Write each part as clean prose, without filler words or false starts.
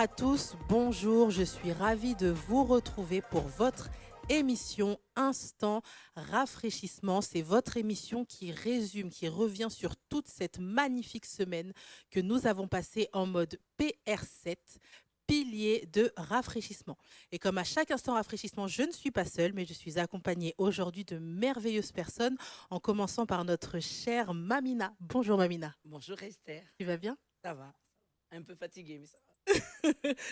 à tous, bonjour, je suis ravie de vous retrouver pour votre émission Instant Rafraîchissement. C'est votre émission qui résume, qui revient sur toute cette magnifique semaine que nous avons passée en mode PR7, pilier de rafraîchissement. Et comme à chaque instant rafraîchissement, je ne suis pas seule, mais je suis accompagnée aujourd'hui de merveilleuses personnes, en commençant par notre chère Mamina. Bonjour Mamina. Bonjour Esther, Tu vas bien? ça va? Un peu fatiguée, mais ça va.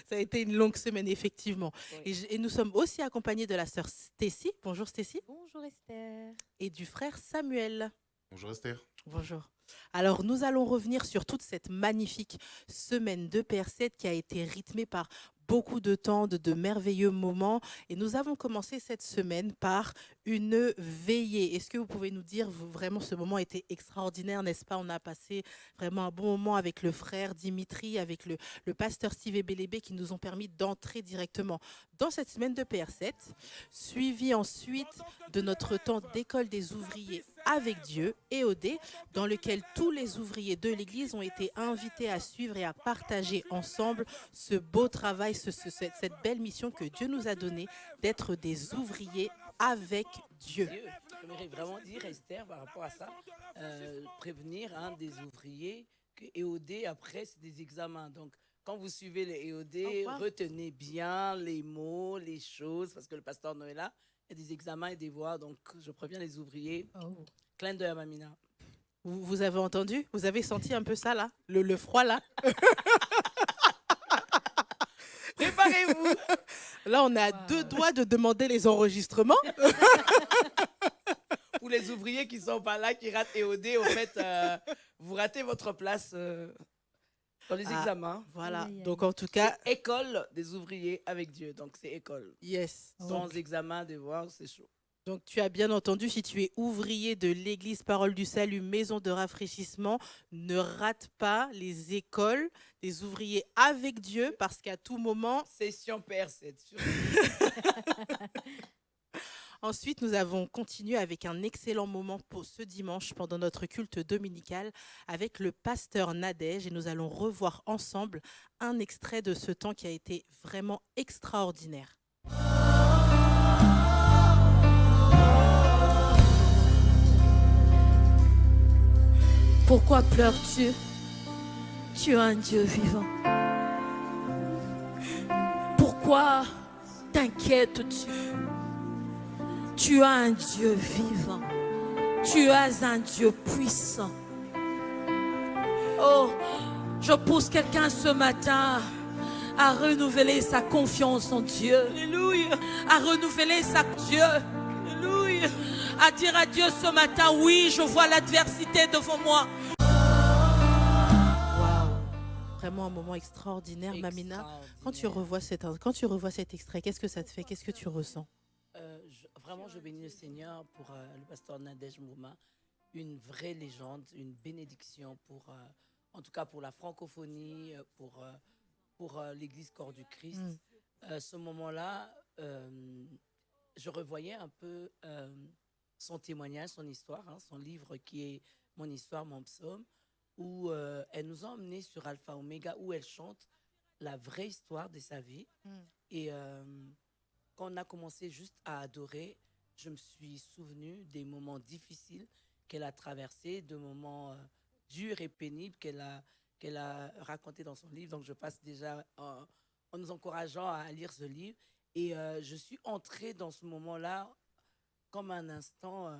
Ça a été une longue semaine, effectivement. Oui. Et nous sommes aussi accompagnés de la sœur Stécie. Bonjour Stécie. Bonjour Esther. Et du frère Samuel. Bonjour Esther. Bonjour. Alors, nous allons revenir sur toute cette magnifique semaine de PR7 qui a été rythmée par beaucoup de temps, de merveilleux moments. Et nous avons commencé cette semaine par une veillée. Est-ce que vous pouvez nous dire, vraiment, ce moment était extraordinaire, n'est-ce pas? On a passé vraiment un bon moment avec le frère Dimitri, avec le pasteur Steve et Bélébé qui nous ont permis d'entrer directement dans cette semaine de PR7, suivi ensuite de notre temps d'école des ouvriers avec Dieu, EOD, dans lequel tous les ouvriers de l'Église ont été invités à suivre et à partager ensemble ce beau travail, cette belle mission que Dieu nous a donnée d'être des ouvriers avec Dieu. J'aimerais vraiment dire, Esther, par rapport à ça, prévenir des ouvriers que EOD, après, c'est des examens. Donc, quand vous suivez les EOD, retenez bien les mots, les choses, parce que le pasteur Noël est là. Il y a des examens et des voix, donc je préviens les ouvriers. Oh. Clin d'œil à Mamina. Vous avez entendu? Vous avez senti un peu ça là? Le froid là? Préparez-vous. Là, on est à deux doigts de demander les enregistrements. Pour les ouvriers qui ne sont pas là, qui ratent EOD, au fait, vous ratez votre place dans les examens. Voilà. Aïe, aïe. Donc, en tout cas, École des ouvriers avec Dieu. Donc, c'est école. yes. Sans examen, devoir, c'est chaud. Donc, tu as bien entendu, si tu es ouvrier de l'Église Parole du Salut, maison de rafraîchissement, ne rate pas les écoles des ouvriers avec Dieu, parce qu'à tout moment. Session PR7. Ensuite, nous avons continué avec un excellent moment pour ce dimanche pendant notre culte dominical avec le pasteur Nadège, et nous allons revoir ensemble un extrait de ce temps qui a été vraiment extraordinaire. Pourquoi pleures-tu? Tu es un Dieu vivant. Pourquoi t'inquiètes-tu? Tu es un Dieu vivant. Tu es un Dieu puissant. Oh, je pousse quelqu'un ce matin à renouveler sa confiance en Dieu. Alléluia. À renouveler sa Dieu. Alléluia. À dire à Dieu ce matin, oui, je vois l'adversité devant moi. Waouh, vraiment un moment extraordinaire, Mamina. Quand tu revois cet extrait, qu'est-ce que ça te fait? Qu'est-ce que tu ressens? Vraiment, je bénis le Seigneur pour le pasteur Nadège Mouma, une vraie légende, une bénédiction pour, en tout cas pour la francophonie, pour l'Église Corps du Christ. Ce moment-là, je revoyais un peu son témoignage, son histoire, son livre qui est Mon histoire, mon psaume, où elle nous a emmenés sur Alpha Omega, où elle chante la vraie histoire de sa vie. Et quand on a commencé juste à adorer, je me suis souvenu des moments difficiles qu'elle a traversés, de moments durs et pénibles qu'elle a racontés dans son livre. Donc, je passe déjà en nous encourageant à lire ce livre. Et je suis entrée dans ce moment-là comme un instant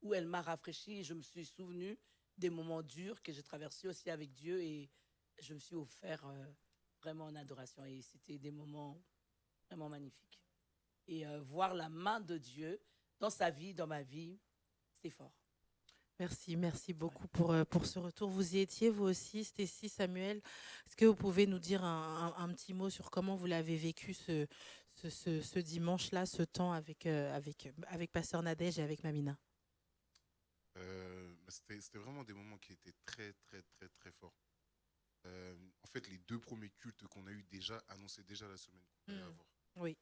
où elle m'a rafraîchi. Et je me suis souvenu des moments durs que j'ai traversés aussi avec Dieu. Et je me suis offert vraiment en adoration. Et c'était des moments vraiment magnifiques. Et voir la main de Dieu dans sa vie, dans ma vie, c'est fort. Merci beaucoup pour ce retour. Vous y étiez, vous aussi, Stécie, Samuel. Est-ce que vous pouvez nous dire un petit mot sur comment vous l'avez vécu ce dimanche-là, ce temps avec Pasteur Nadège et avec Mamina? C'était vraiment des moments qui étaient très, très, très, très forts. En fait, les deux premiers cultes qu'on a eu déjà annonçaient déjà la semaine qu'on allait avoir. Oui.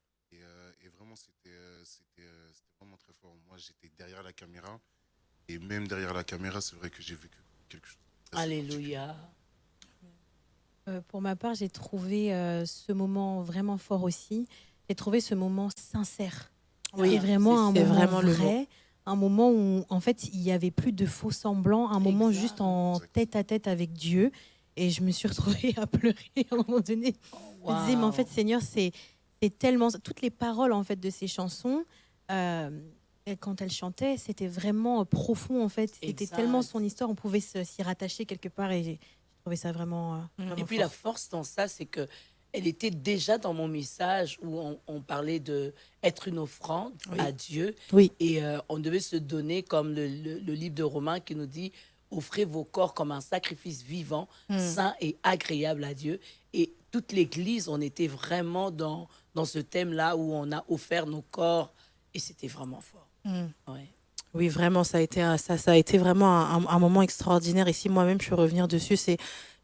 Et vraiment, c'était vraiment très fort. Moi, j'étais derrière la caméra. Et même derrière la caméra, c'est vrai que j'ai vécu quelque chose. Alléluia. Pour ma part, j'ai trouvé ce moment vraiment fort aussi. J'ai trouvé ce moment sincère. Oui, Et vraiment un c'est moment vraiment le mot. vrai, un moment où en fait il n'y avait plus de faux semblants, un moment Exact. juste en Exact. tête à tête avec Dieu. Et je me suis retrouvée à pleurer à un moment donné. Oh, Je me disais, mais en fait, wow. Seigneur, c'est tellement. Toutes les paroles en fait de ces chansons, euh, et quand elle chantait, c'était vraiment profond en fait. C'était tellement Exact. son histoire, on pouvait s'y rattacher quelque part. Et j'ai trouvé ça vraiment, Mm. vraiment Et puis fort. la force dans ça, c'est que elle était déjà dans mon message où on parlait de être une offrande Oui. à Dieu. Oui. Et on devait se donner, comme le livre de Romains qui nous dit, offrez vos corps comme un sacrifice vivant, Mm. saint et agréable à Dieu. Et toute l'Église, on était vraiment dans ce thème-là où on a offert nos corps. Et c'était vraiment fort. Mm. Ouais. Oui, vraiment, ça a été vraiment un moment extraordinaire. Et si moi-même je peux revenir dessus,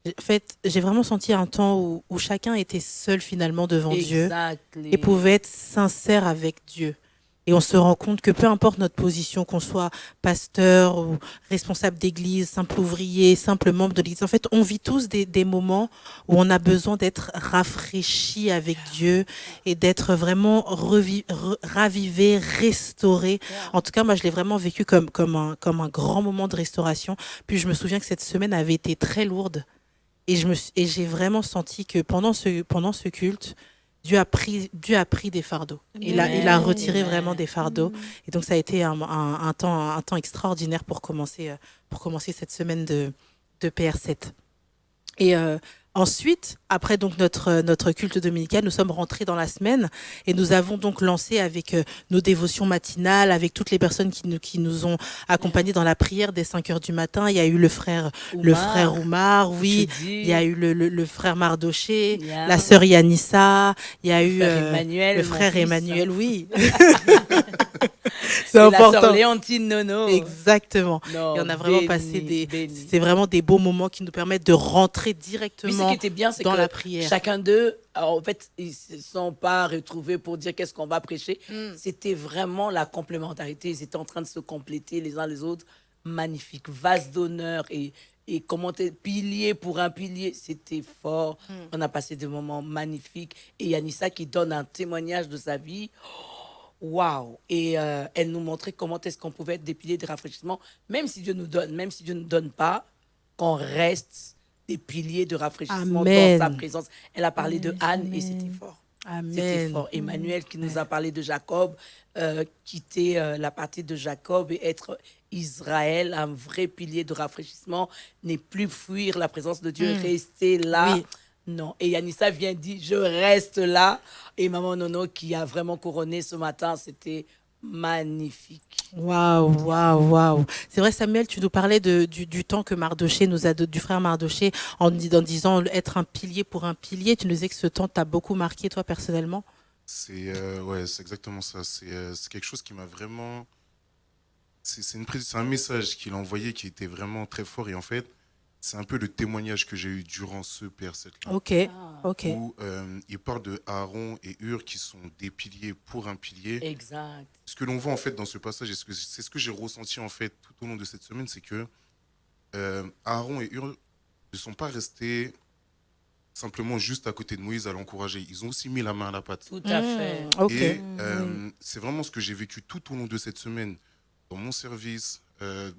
en fait, j'ai vraiment senti un temps où chacun était seul finalement devant Dieu Exactly. et pouvait être sincère avec Dieu. Et on se rend compte que peu importe notre position, qu'on soit pasteur ou responsable d'église, simple ouvrier, simple membre de l'église, en fait, on vit tous des moments où on a besoin d'être rafraîchi avec Dieu et d'être vraiment ravivé, restauré. Yeah. En tout cas, moi, je l'ai vraiment vécu comme un grand moment de restauration. Puis je me souviens que cette semaine avait été très lourde. Et j'ai vraiment senti que pendant ce culte, Dieu a pris des fardeaux. Il a Amen. retiré Amen. vraiment des fardeaux. Et donc, ça a été un temps extraordinaire pour commencer cette semaine de PR7. Et ensuite, après donc notre culte dominical, nous sommes rentrés dans la semaine et nous avons donc lancé avec nos dévotions matinales, avec toutes les personnes qui nous ont accompagnés dans la prière dès 5 heures du matin. Il y a eu le frère Oumar, oui. Il y a eu le frère Mardoché, Yeah. la sœur Yanissa, il y a Le eu frère Emmanuel, le mon frère fils. Emmanuel, oui. C'est C'est la sœur important. Léontine Nono. Exactement. Non, Et on a vraiment béni. c'est vraiment des beaux moments qui nous permettent de rentrer Oui, ce directement qui était bien, c'est dans que la prière. chacun d'eux, en fait, ils se sont pas retrouvés pour dire qu'est-ce qu'on va prêcher. Mm. C'était vraiment la complémentarité. Ils étaient en train de se compléter les uns les autres. Magnifique, vase d'honneur et commenter pilier pour un pilier, c'était fort. Mm. On a passé des moments magnifiques. Et Yanissa qui donne un témoignage de sa vie. Waouh! Et elle nous montrait comment est-ce qu'on pouvait être des piliers de rafraîchissement, même si Dieu nous donne, même si Dieu ne donne pas, qu'on reste des piliers de rafraîchissement dans sa Amen. présence. Elle a parlé de Anne et Amen. c'était fort. C'était Amen. fort. Emmanuel qui nous a parlé de Jacob, quitter la partie de Jacob et être Israël, un vrai pilier de rafraîchissement, n'est plus fuir la présence de Dieu, Mm. rester là. Oui. Non. Et Yanissa vient dire, je reste là. Et Maman Nono qui a vraiment couronné ce matin, c'était magnifique. Waouh, waouh, waouh. C'est vrai, Samuel, tu nous parlais du temps que Mardoché nous a du frère Mardoché en disant être un pilier pour un pilier. Tu nous disais que ce temps t'a beaucoup marqué, toi, personnellement. Ouais, c'est exactement ça. C'est quelque chose qui m'a vraiment. C'est un message qu'il a envoyé qui était vraiment très fort. Et en fait, c'est un peu le témoignage que j'ai eu durant ce PR7-là. Ok, Ah. ok. Où il parle de Aaron et Hur qui sont des piliers pour un pilier. Exact. Ce que l'on voit en fait dans ce passage, et c'est ce que j'ai ressenti en fait tout au long de cette semaine, c'est que Aaron et Hur ne sont pas restés simplement juste à côté de Moïse à l'encourager. Ils ont aussi mis la main à la pâte. Tout à fait. Ok. Et Oui. c'est vraiment ce que j'ai vécu tout au long de cette semaine, dans mon service,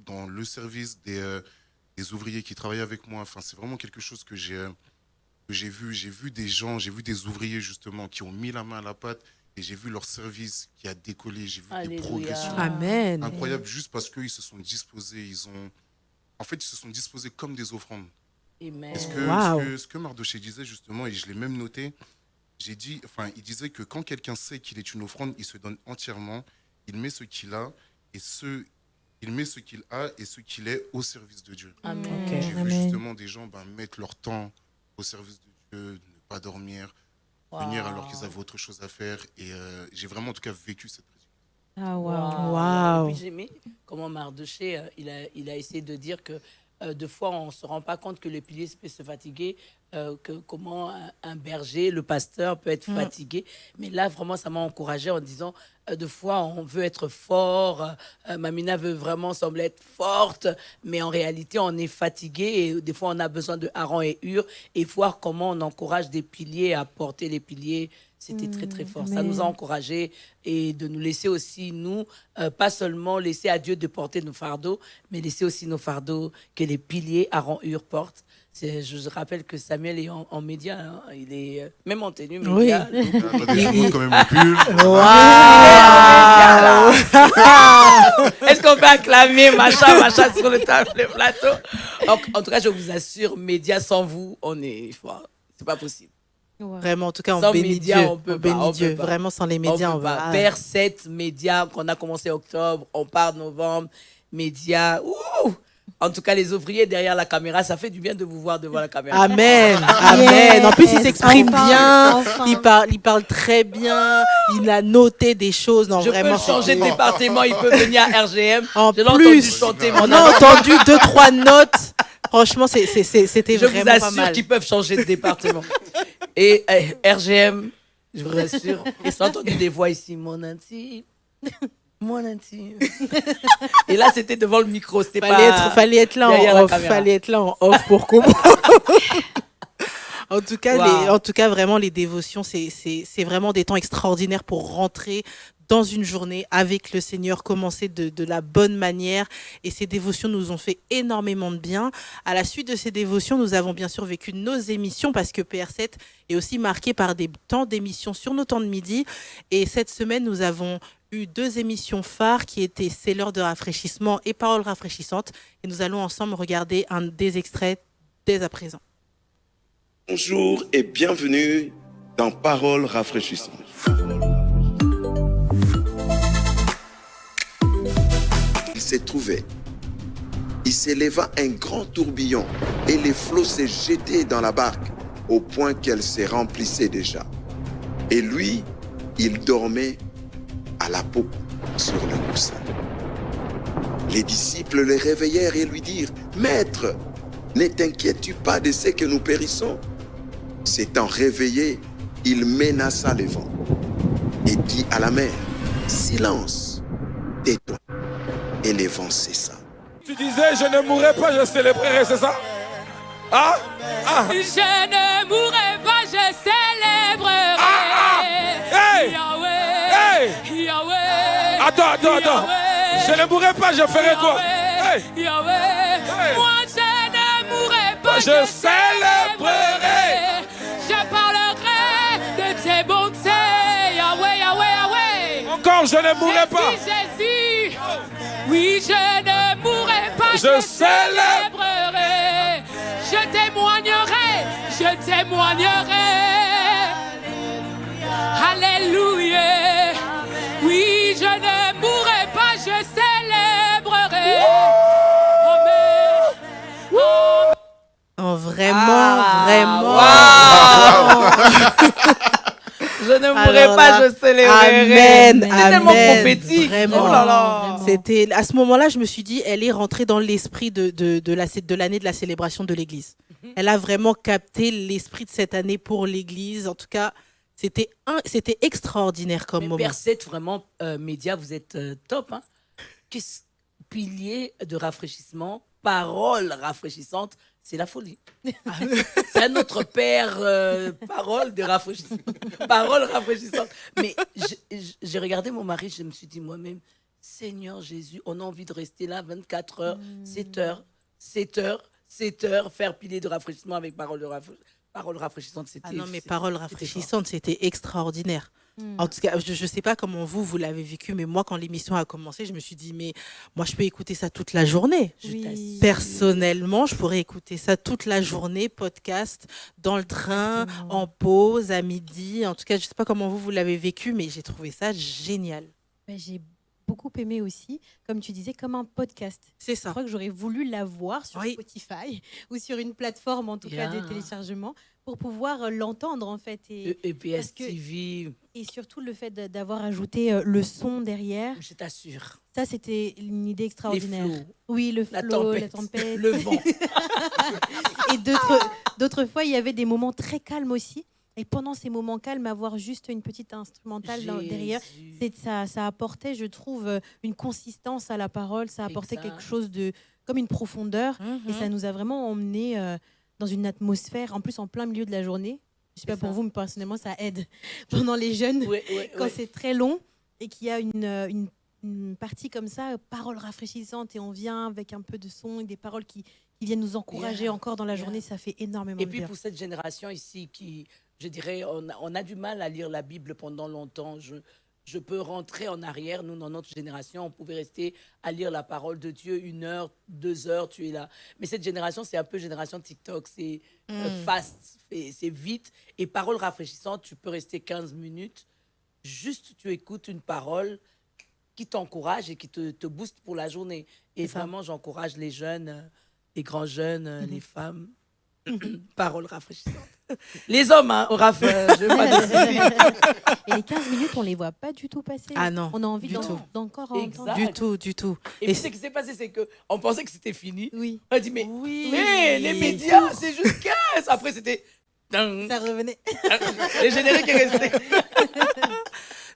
dans le service des ouvriers qui travaillaient avec moi. Enfin, c'est vraiment quelque chose que j'ai vu. J'ai vu des gens, j'ai vu des ouvriers justement qui ont mis la main à la pâte et j'ai vu leur service qui a décollé. J'ai vu Alléluia. des progressions Amen. incroyables juste parce qu'ils se sont disposés. En fait, ils se sont disposés comme des offrandes. Amen. Parce que Wow. ce que Mardoché disait justement, et je l'ai même noté, il disait que quand quelqu'un sait qu'il est une offrande, il se donne entièrement, il met ce qu'il a et ce qu'il est au service de Dieu. Amen. Ok. J'ai vu Amen. justement des gens mettre leur temps au service de Dieu, ne pas dormir, venir alors qu'ils avaient autre chose à faire. Et j'ai vraiment en tout cas vécu cette prédication. Ah, waouh. Waouh. Et puis j'ai aimé comment Mardoché, il a essayé de dire que deux fois, on ne se rend pas compte que le pilier peut se fatiguer, comment un berger, le pasteur peut être fatigué. Mais là, vraiment, ça m'a encouragée en disant, deux fois, on veut être fort, Mamina veut vraiment sembler être forte, mais en réalité, on est fatigué et des fois, on a besoin de Aaron et Hur et voir comment on encourage des piliers à porter les piliers. C'était très, très fort. Ça nous a encouragés et de nous laisser aussi, nous, pas seulement laisser à Dieu de porter nos fardeaux, mais laisser aussi nos fardeaux que les piliers Aaron Hur portent. Je rappelle que Samuel est en média, hein. Il est même en tenue média. Oui. Attendez, je vous montre quand même le pull. Est-ce qu'on peut acclamer machin sur le plateau? En tout cas, je vous assure, média sans vous, c'est pas possible. Vraiment, en tout cas, on Sans bénit médias, Dieu. on peut bénit pas, on Dieu. peut pas. Vraiment, sans les médias, on va. Père 7, médias, qu'on a commencé octobre, on part novembre, médias. Ouh! En tout cas, les ouvriers derrière la caméra, ça fait du bien de vous voir devant la caméra. Amen, amen. En plus, il s'exprime Enfin, bien, enfin. il parle très bien, il a noté des choses. Non, Je vraiment. peux changer de c'était- département, il peut venir à RGM. En Je l'ai entendu plus, chanter on mon a ami. entendu 2-3 notes. Franchement, c'était Je vous vraiment pas assure mal. qu'ils peuvent changer de département. Et RGM, je vous assure, j'ai entendu des voix ici, mon intime. Mon intime. Et là, c'était devant le micro, c'était pas. Fallait être là derrière en la off, caméra. fallait être là en off pour comprendre. En tout cas, Wow. en tout cas, vraiment, les dévotions, c'est vraiment des temps extraordinaires pour rentrer dans une journée avec le Seigneur, commencer de la bonne manière. Et ces dévotions nous ont fait énormément de bien. À la suite de ces dévotions, nous avons bien sûr vécu nos émissions parce que PR7 est aussi marqué par des temps d'émissions sur nos temps de midi. Et cette semaine, nous avons eu 2 émissions phares qui étaient C'est l'heure de rafraîchissement et Paroles rafraîchissantes. Et nous allons ensemble regarder des extraits dès à présent. Bonjour et bienvenue dans Paroles rafraîchissantes. Il s'est trouvé. Il s'éleva un grand tourbillon et les flots s'est jetés dans la barque au point qu'elle se remplissait déjà. Et lui, il dormait à la poupe sur le coussin. Les disciples le réveillèrent et lui dirent « Maître, ne t'inquiètes-tu pas de ce que nous périssons ?» S'étant réveillé, il menaça le vent et dit à la mer « Silence, tais-toi » et le vent cessa. Tu disais, je ne mourrai pas, je célébrerai, c'est ça? Ah? Ah? Je ne mourrai pas, je célébrerai. Hey! Yahweh, Hey! Yahweh. Attends. Yahweh. Je ne mourrai pas, je ferai quoi? Hey! Yahweh, Hey. moi je ne mourrai pas, Je célébrerai. Je parlerai de tes bontés. Yahweh, Yahweh, Yahweh. Encore, je ne mourrai pas. Jésus, oui, je ne mourrai pas, Je célébrerai. Je témoignerai, je témoignerai. Alléluia. Oui, je ne mourrai pas, je célébrerai. Amen. Amen. Oh, vraiment, vraiment. Je ne mourrai Alors pas, là, je célébrerai. Amen, C'est tellement amen, prophétique. vraiment. Oh là là. C'était à ce moment-là, je me suis dit, elle est rentrée dans l'esprit de l'année de la célébration de l'Église. Elle a vraiment capté l'esprit de cette année pour l'Église. En tout cas, c'était extraordinaire comme Mais moment. Père 7, vraiment, média, vous êtes top. Hein? Pilier de rafraîchissement, paroles rafraîchissantes, c'est la folie. C'est notre Père, parole de rafraîchissement. Paroles rafraîchissantes. Mais j'ai regardé mon mari, je me suis dit moi-même, Seigneur Jésus, on a envie de rester là 24 heures, 7 heures, faire pilier de rafraîchissement avec paroles rafraîchissantes. Ah non, mais paroles rafraîchissantes, c'était extraordinaire. En tout cas, je ne sais pas comment vous l'avez vécu, mais moi, quand l'émission a commencé, je me suis dit, mais moi, je peux écouter ça toute la journée. Oui. Personnellement, je pourrais écouter ça toute la journée, podcast, dans le train, Exactement. en pause, à midi. En tout cas, je ne sais pas comment vous l'avez vécu, mais j'ai trouvé ça génial. J'ai beaucoup beaucoup aimé aussi, comme tu disais, comme un podcast. C'est Je ça. crois que j'aurais voulu l'avoir sur Oui. Spotify ou sur une plateforme, en tout cas, de Yeah. téléchargement, pour pouvoir l'entendre, en fait. Et EPS que- TV, et surtout, le fait d'avoir ajouté le son d'autres je t'assure. ça, c'était une idée extraordinaire. flots, Oui, le la flow, la tempête, tempête. le vent. Et d'autres fois, il y avait des moments très calmes aussi. Et pendant ces moments calmes, avoir juste une petite instrumentale derrière, Jésus. ça apportait, je trouve, une consistance à la parole. Ça apportait Exact. quelque chose de comme une profondeur. Et ça nous a vraiment emmenés dans une atmosphère, en plus en plein milieu de la journée. Je sais pas C'est pour ça. vous, mais personnellement, ça aide pendant les jeûnes Ouais, ouais, quand ouais. c'est très long et qu'il y a une partie comme ça, paroles rafraîchissantes, et on vient avec un peu de son et des paroles qui viennent nous encourager Yeah, encore dans la yeah. journée, ça fait énormément Et de puis bien. pour cette génération ici qui, je dirais, on a du mal à lire la Bible pendant longtemps. Je peux rentrer en arrière. Nous, dans notre génération, on pouvait rester à lire la parole de Dieu 1 heure, 2 heures, tu es là. Mais cette génération, c'est un peu génération TikTok. C'est fast, c'est vite. Et parole rafraîchissante, tu peux rester 15 minutes. Juste, tu écoutes une parole qui t'encourage et qui te booste pour la journée. Et C'est ça. vraiment, j'encourage les jeunes, les grands jeunes, les femmes. Paroles rafraîchissantes. Les hommes, hein, au raf, je veux pas dire. Et les 15 minutes, on les voit pas du tout passer. Ah non, On a envie du tout. d'encore Exact. entendre. Du tout, du tout. Et puis, ce qui s'est passé, c'est qu'on pensait que c'était fini. Oui, On a dit, mais, Oui. mais les médias, c'est juste 15. Après, c'était... ding. ça revenait. Les génériques est resté.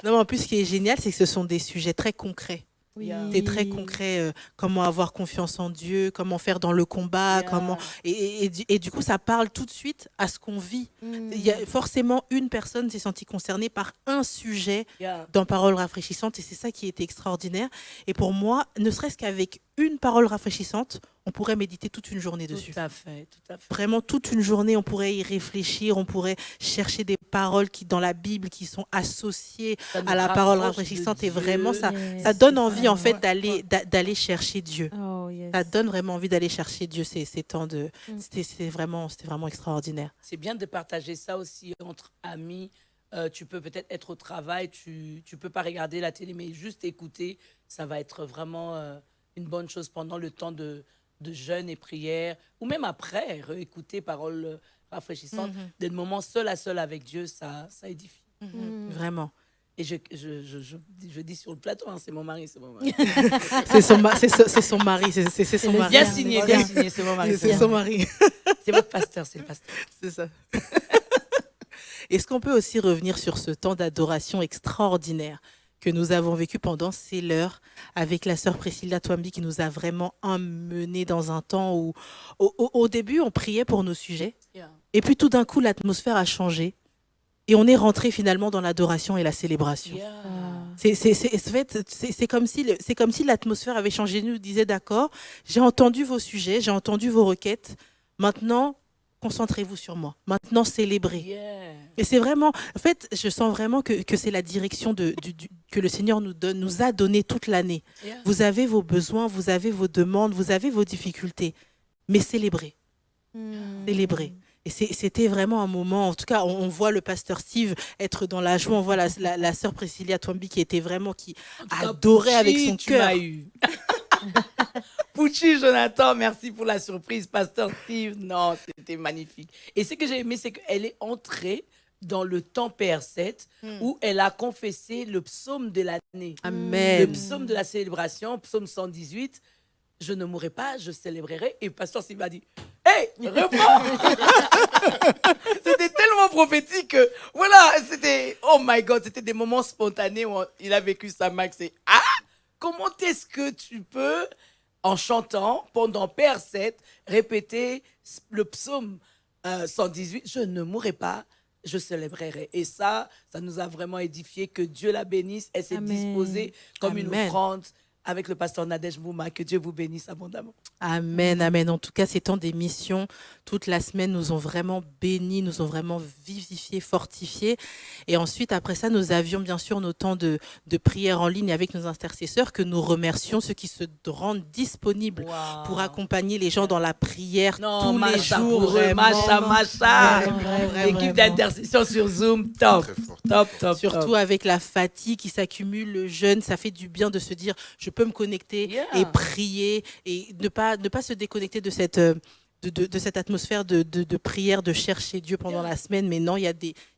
Non, mais en plus, ce qui est génial, c'est que ce sont des sujets très concrets. Oui. C'est très concret. Comment avoir confiance en Dieu, comment faire dans le combat, Yeah. comment. Et du coup, ça parle tout de suite à ce qu'on vit. Il y a forcément une personne s'est sentie concernée par un sujet Yeah. dans Paroles rafraîchissantes, et c'est ça qui était extraordinaire. Et pour moi, ne serait-ce qu'avec une parole rafraîchissante, on pourrait méditer toute une journée dessus. Tout à fait, tout à fait. Vraiment toute une journée, on pourrait y réfléchir, on pourrait chercher des paroles qui dans la Bible qui sont associées Ça nous à la parole rapproche de rafraîchissante, et Dieu. vraiment ça Yes. donne envie en fait Ouais. d'aller chercher Dieu. Oh, yes. Ça donne vraiment envie d'aller chercher Dieu ces temps de Mm. c'était vraiment extraordinaire. C'est bien de partager ça aussi entre amis. Tu peux peut-être être au travail, tu peux pas regarder la télé, mais juste écouter, ça va être vraiment une bonne chose pendant le temps de jeûne et prière, ou même après, réécouter paroles rafraîchissantes, des moments seul à seul avec Dieu, ça édifie. Mm. Vraiment. Et je dis sur le plateau, hein, c'est mon mari, c'est mon mari. C'est son mari, c'est son le mari. Bien Bien, signé, bien. bien signé, c'est mon mari. C'est son mari. C'est votre pasteur, c'est le pasteur. C'est ça. Est-ce qu'on peut aussi revenir sur ce temps d'adoration extraordinaire que nous avons vécu pendant C'est l'heure avec la sœur Priscilla Twambi, qui nous a vraiment emmenés dans un temps où, au début, on priait pour nos sujets, Yeah. et puis tout d'un coup, l'atmosphère a changé, et on est rentré finalement dans l'adoration et la célébration. Yeah. C'est comme si l'atmosphère avait changé. Nous disait, d'accord, j'ai entendu vos sujets, j'ai entendu vos requêtes, maintenant, concentrez-vous sur moi. Maintenant, célébrez. Yeah. Et c'est vraiment, en fait, je sens vraiment que c'est la direction que le Seigneur nous a donné toute l'année. Yeah. Vous avez vos besoins, vous avez vos demandes, vous avez vos difficultés, mais célébrez, Mm. célébrez. Et c'était vraiment un moment, en tout cas, on voit le pasteur Steve être dans la joie, on voit la sœur Priscilla Twambi qui était vraiment, qui En tout cas, adorait avec Pucci, son tu cœur. m'as eu. Pucci, Jonathan, merci pour la surprise. Pasteur Steve, non, c'était magnifique. Et ce que j'ai aimé, c'est qu'elle est entrée dans le temps PR7 où elle a confessé le psaume de l'année. Le Amen. psaume de la célébration, psaume 118. Je ne mourrai pas, je célébrerai. Et pasteur Steve m'a dit, hey, reprends. C'était tellement prophétique que, voilà, c'était, oh my God, c'était des moments spontanés où il a vécu ça, Max. Et, comment est-ce que tu peux, en chantant, pendant PR7, répéter le psaume 118, je ne mourrai pas, je célébrerai. Et ça nous a vraiment édifié, que Dieu la bénisse. Elle s'est Amen. disposée comme une Amen. offrande avec le pasteur Nadège Mouma. Que Dieu vous bénisse abondamment. Amen, amen. En tout cas, ces temps d'émission, toute la semaine, nous ont vraiment bénis, nous ont vraiment vivifiés, fortifiés. Et ensuite, après ça, nous avions bien sûr nos temps de prière en ligne avec nos intercesseurs que nous remercions, ceux qui se rendent disponibles pour accompagner les gens dans la prière tous les jours. Pour eux, Macha. Vraiment. L'équipe d'intercession sur Zoom, top. Très fort. Top. Surtout avec la fatigue qui s'accumule, le jeûne, ça fait du bien de se dire je peux me connecter Yeah. et prier et ne pas se déconnecter de cette atmosphère de prière, de chercher Dieu pendant la semaine. Mais non, il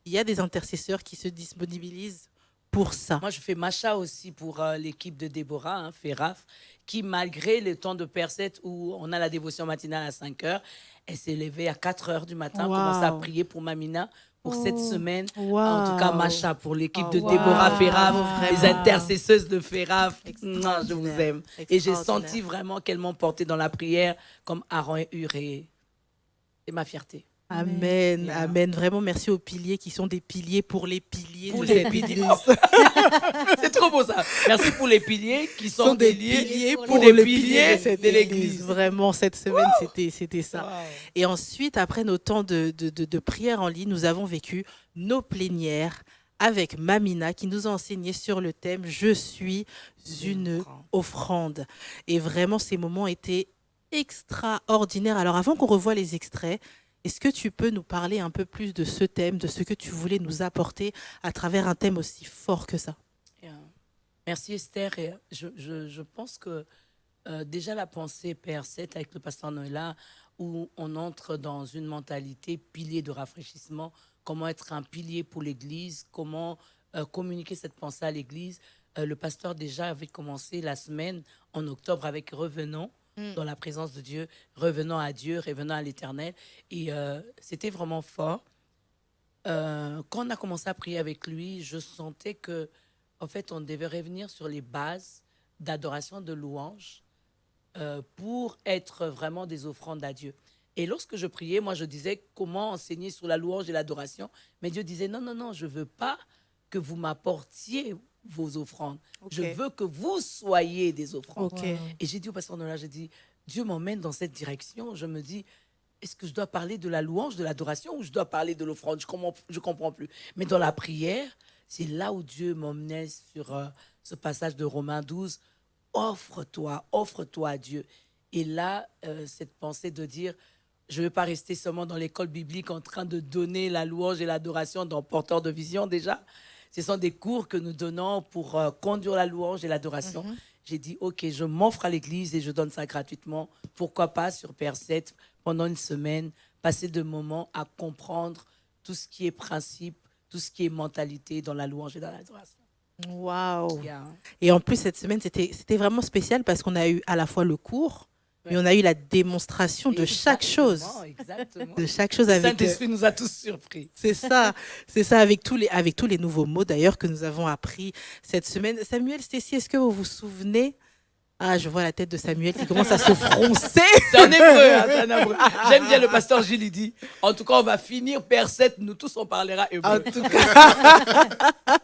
y a des intercesseurs qui se disponibilisent pour ça. Moi, je fais Macha aussi pour l'équipe de Déborah, Ferraf, qui, malgré le temps de percette où on a la dévotion matinale à 5 heures, elle s'est levée à 4 heures du matin, commence à prier pour Mamina pour cette semaine. En tout cas, Macha pour l'équipe de Déborah Ferraf, les intercesseuses de Ferraf. Non, je vous aime. Et j'ai senti vraiment qu'elles m'ont porté dans la prière comme Aaron et Hur. Et c'est ma fierté. Amen, Yeah. amen. Vraiment, merci aux piliers qui sont des piliers pour les piliers. Pour de les cette piliers. église. C'est trop beau ça. Merci pour les piliers qui sont des liés pour les les piliers cette de l'église. Vraiment, cette semaine, c'était ça. Wow. Et ensuite, après nos temps de prière en ligne, nous avons vécu nos plénières avec Mamina qui nous a enseigné sur le thème « Je suis une offrande ». Et vraiment, ces moments étaient extraordinaires. Alors, avant qu'on revoie les extraits, est-ce que tu peux nous parler un peu plus de ce thème, de ce que tu voulais nous apporter à travers un thème aussi fort que ça? Merci Esther. Et je pense que déjà la pensée Père 7 avec le pasteur Noëlla, où on entre dans une mentalité pilier de rafraîchissement, comment être un pilier pour l'Église, comment communiquer cette pensée à l'Église. Le pasteur déjà avait commencé la semaine en octobre avec Revenons dans la présence de Dieu, revenons à Dieu, revenons à l'Éternel. Et c'était vraiment fort. Quand on a commencé à prier avec lui, je sentais que en fait, on devait revenir sur les bases d'adoration, de louange, pour être vraiment des offrandes à Dieu. Et lorsque je priais, moi, je disais comment enseigner sur la louange et l'adoration. Mais Dieu disait, non, je ne veux pas que vous m'apportiez vos offrandes. Je veux que vous soyez des offrandes. Et j'ai dit au pasteur Noëlla, j'ai dit, Dieu m'emmène dans cette direction. Je me dis, est-ce que je dois parler de la louange, de l'adoration, ou je dois parler de l'offrande? Je comprends plus. Mais dans la prière, c'est là où Dieu m'emmenait sur ce passage de Romains 12. Offre-toi à Dieu. Et là, cette pensée de dire, je ne veux pas rester seulement dans l'école biblique en train de donner la louange et l'adoration dans Porteur de Vision déjà. Ce sont des cours que nous donnons pour conduire la louange et l'adoration. J'ai dit, OK, je m'offre à l'église et je donne ça gratuitement. Pourquoi pas sur Père 7, pendant une semaine, passer de moments à comprendre tout ce qui est principe, tout ce qui est mentalité dans la louange et dans l'adoration. Waouh! Yeah. Et en plus, cette semaine, c'était vraiment spécial parce qu'on a eu à la fois le cours, mais on a eu la démonstration de chaque chose. Exactement. De chaque chose Le avec. Saint-Esprit nous a tous surpris. C'est ça, avec tous les nouveaux mots d'ailleurs que nous avons appris cette semaine. Samuel, Stécie, est-ce que vous vous souvenez? Ah, je vois la tête de Samuel qui commence à se froncer. C'est un hébreu, c'est un hébreu. J'aime bien le pasteur Gilles, il dit, en tout cas, on va finir Père 7, nous tous on parlera hébreu. En tout cas.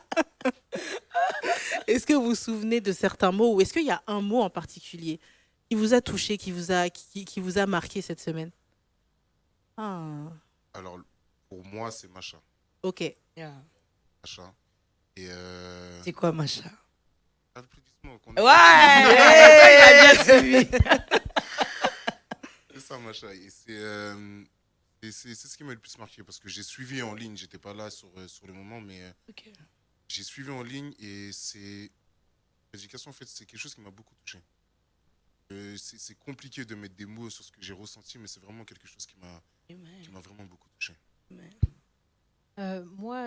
Est-ce que vous vous souvenez de certains mots ou est-ce qu'il y a un mot en particulier qui vous a touché, qui vous a marqué cette semaine? Alors, pour moi, c'est Macha. Ok. Yeah. Macha. Et C'est quoi, Macha? applaudissements. Ouais, il a bien suivi. C'est ça, Macha. Et c'est ce qui m'a le plus marqué parce que j'ai suivi en ligne. J'étais pas là sur le moment, mais j'ai suivi en ligne et l'éducation, en fait, c'est quelque chose qui m'a beaucoup touché. C'est compliqué de mettre des mots sur ce que j'ai ressenti, mais c'est vraiment quelque chose qui m'a vraiment beaucoup touché. Moi,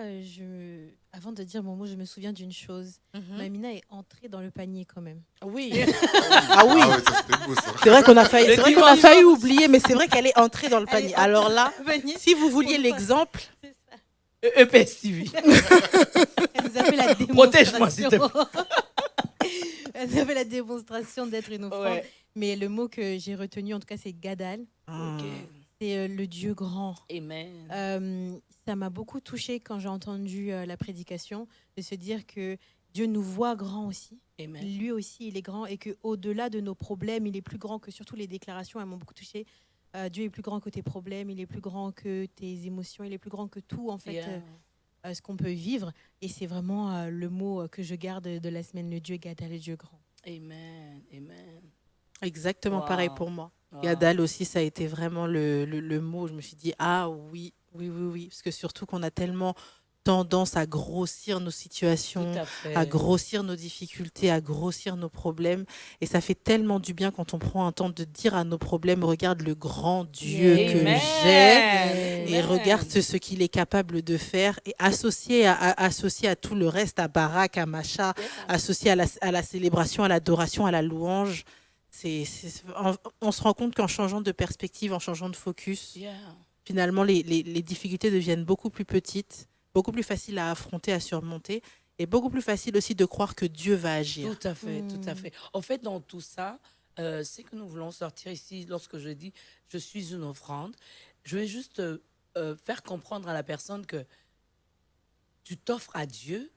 avant de dire mon mot, je me souviens d'une chose. Mamina est entrée dans le panier quand même. Oui. Ah oui, ça c'était beau ça. C'est vrai qu'on a failli oublier, mais c'est vrai qu'elle est entrée dans le panier. Alors là, si vous vouliez l'exemple, EPS TV. Elle nous a fait la démonstration. Protège-moi, s'il te plaît. Elle nous a fait la démonstration d'être une offrande. Ouais. Mais le mot que j'ai retenu, en tout cas, c'est Gadal. C'est le Dieu grand. Amen. Ça m'a beaucoup touchée quand j'ai entendu la prédication, de se dire que Dieu nous voit grand aussi. Amen. Lui aussi, il est grand et qu'au-delà de nos problèmes, il est plus grand que surtout les déclarations. Elles m'ont beaucoup touchée. Dieu est plus grand que tes problèmes, il est plus grand que tes émotions, il est plus grand que tout, en fait, Yeah. ce qu'on peut vivre. Et c'est vraiment le mot que je garde de la semaine, le Dieu éternel, le Dieu grand. Amen. Amen. Exactement Wow. pareil pour moi. Wow. Gadal aussi, ça a été vraiment le mot. Je me suis dit, ah oui, oui, oui, oui. Parce que surtout qu'on a tellement tendance à grossir nos situations, Tout à fait. à grossir nos difficultés, à grossir nos problèmes. Et ça fait tellement du bien quand on prend un temps de dire à nos problèmes, regarde le grand Dieu que Amen. j'ai. Et Amen. regarde ce qu'il est capable de faire. Et associé à tout le reste, à Barak, à Macha, Yeah. associé à la célébration, à l'adoration, à la louange. On se rend compte qu'en changeant de perspective, en changeant de focus, Yeah. finalement, les difficultés deviennent beaucoup plus petites, beaucoup plus faciles à affronter, à surmonter, et beaucoup plus facile aussi de croire que Dieu va agir. Tout à fait, tout à fait. En fait, dans tout ça, c'est que nous voulons sortir ici, lorsque je dis « je suis une offrande », je vais juste faire comprendre à la personne que tu t'offres à Dieu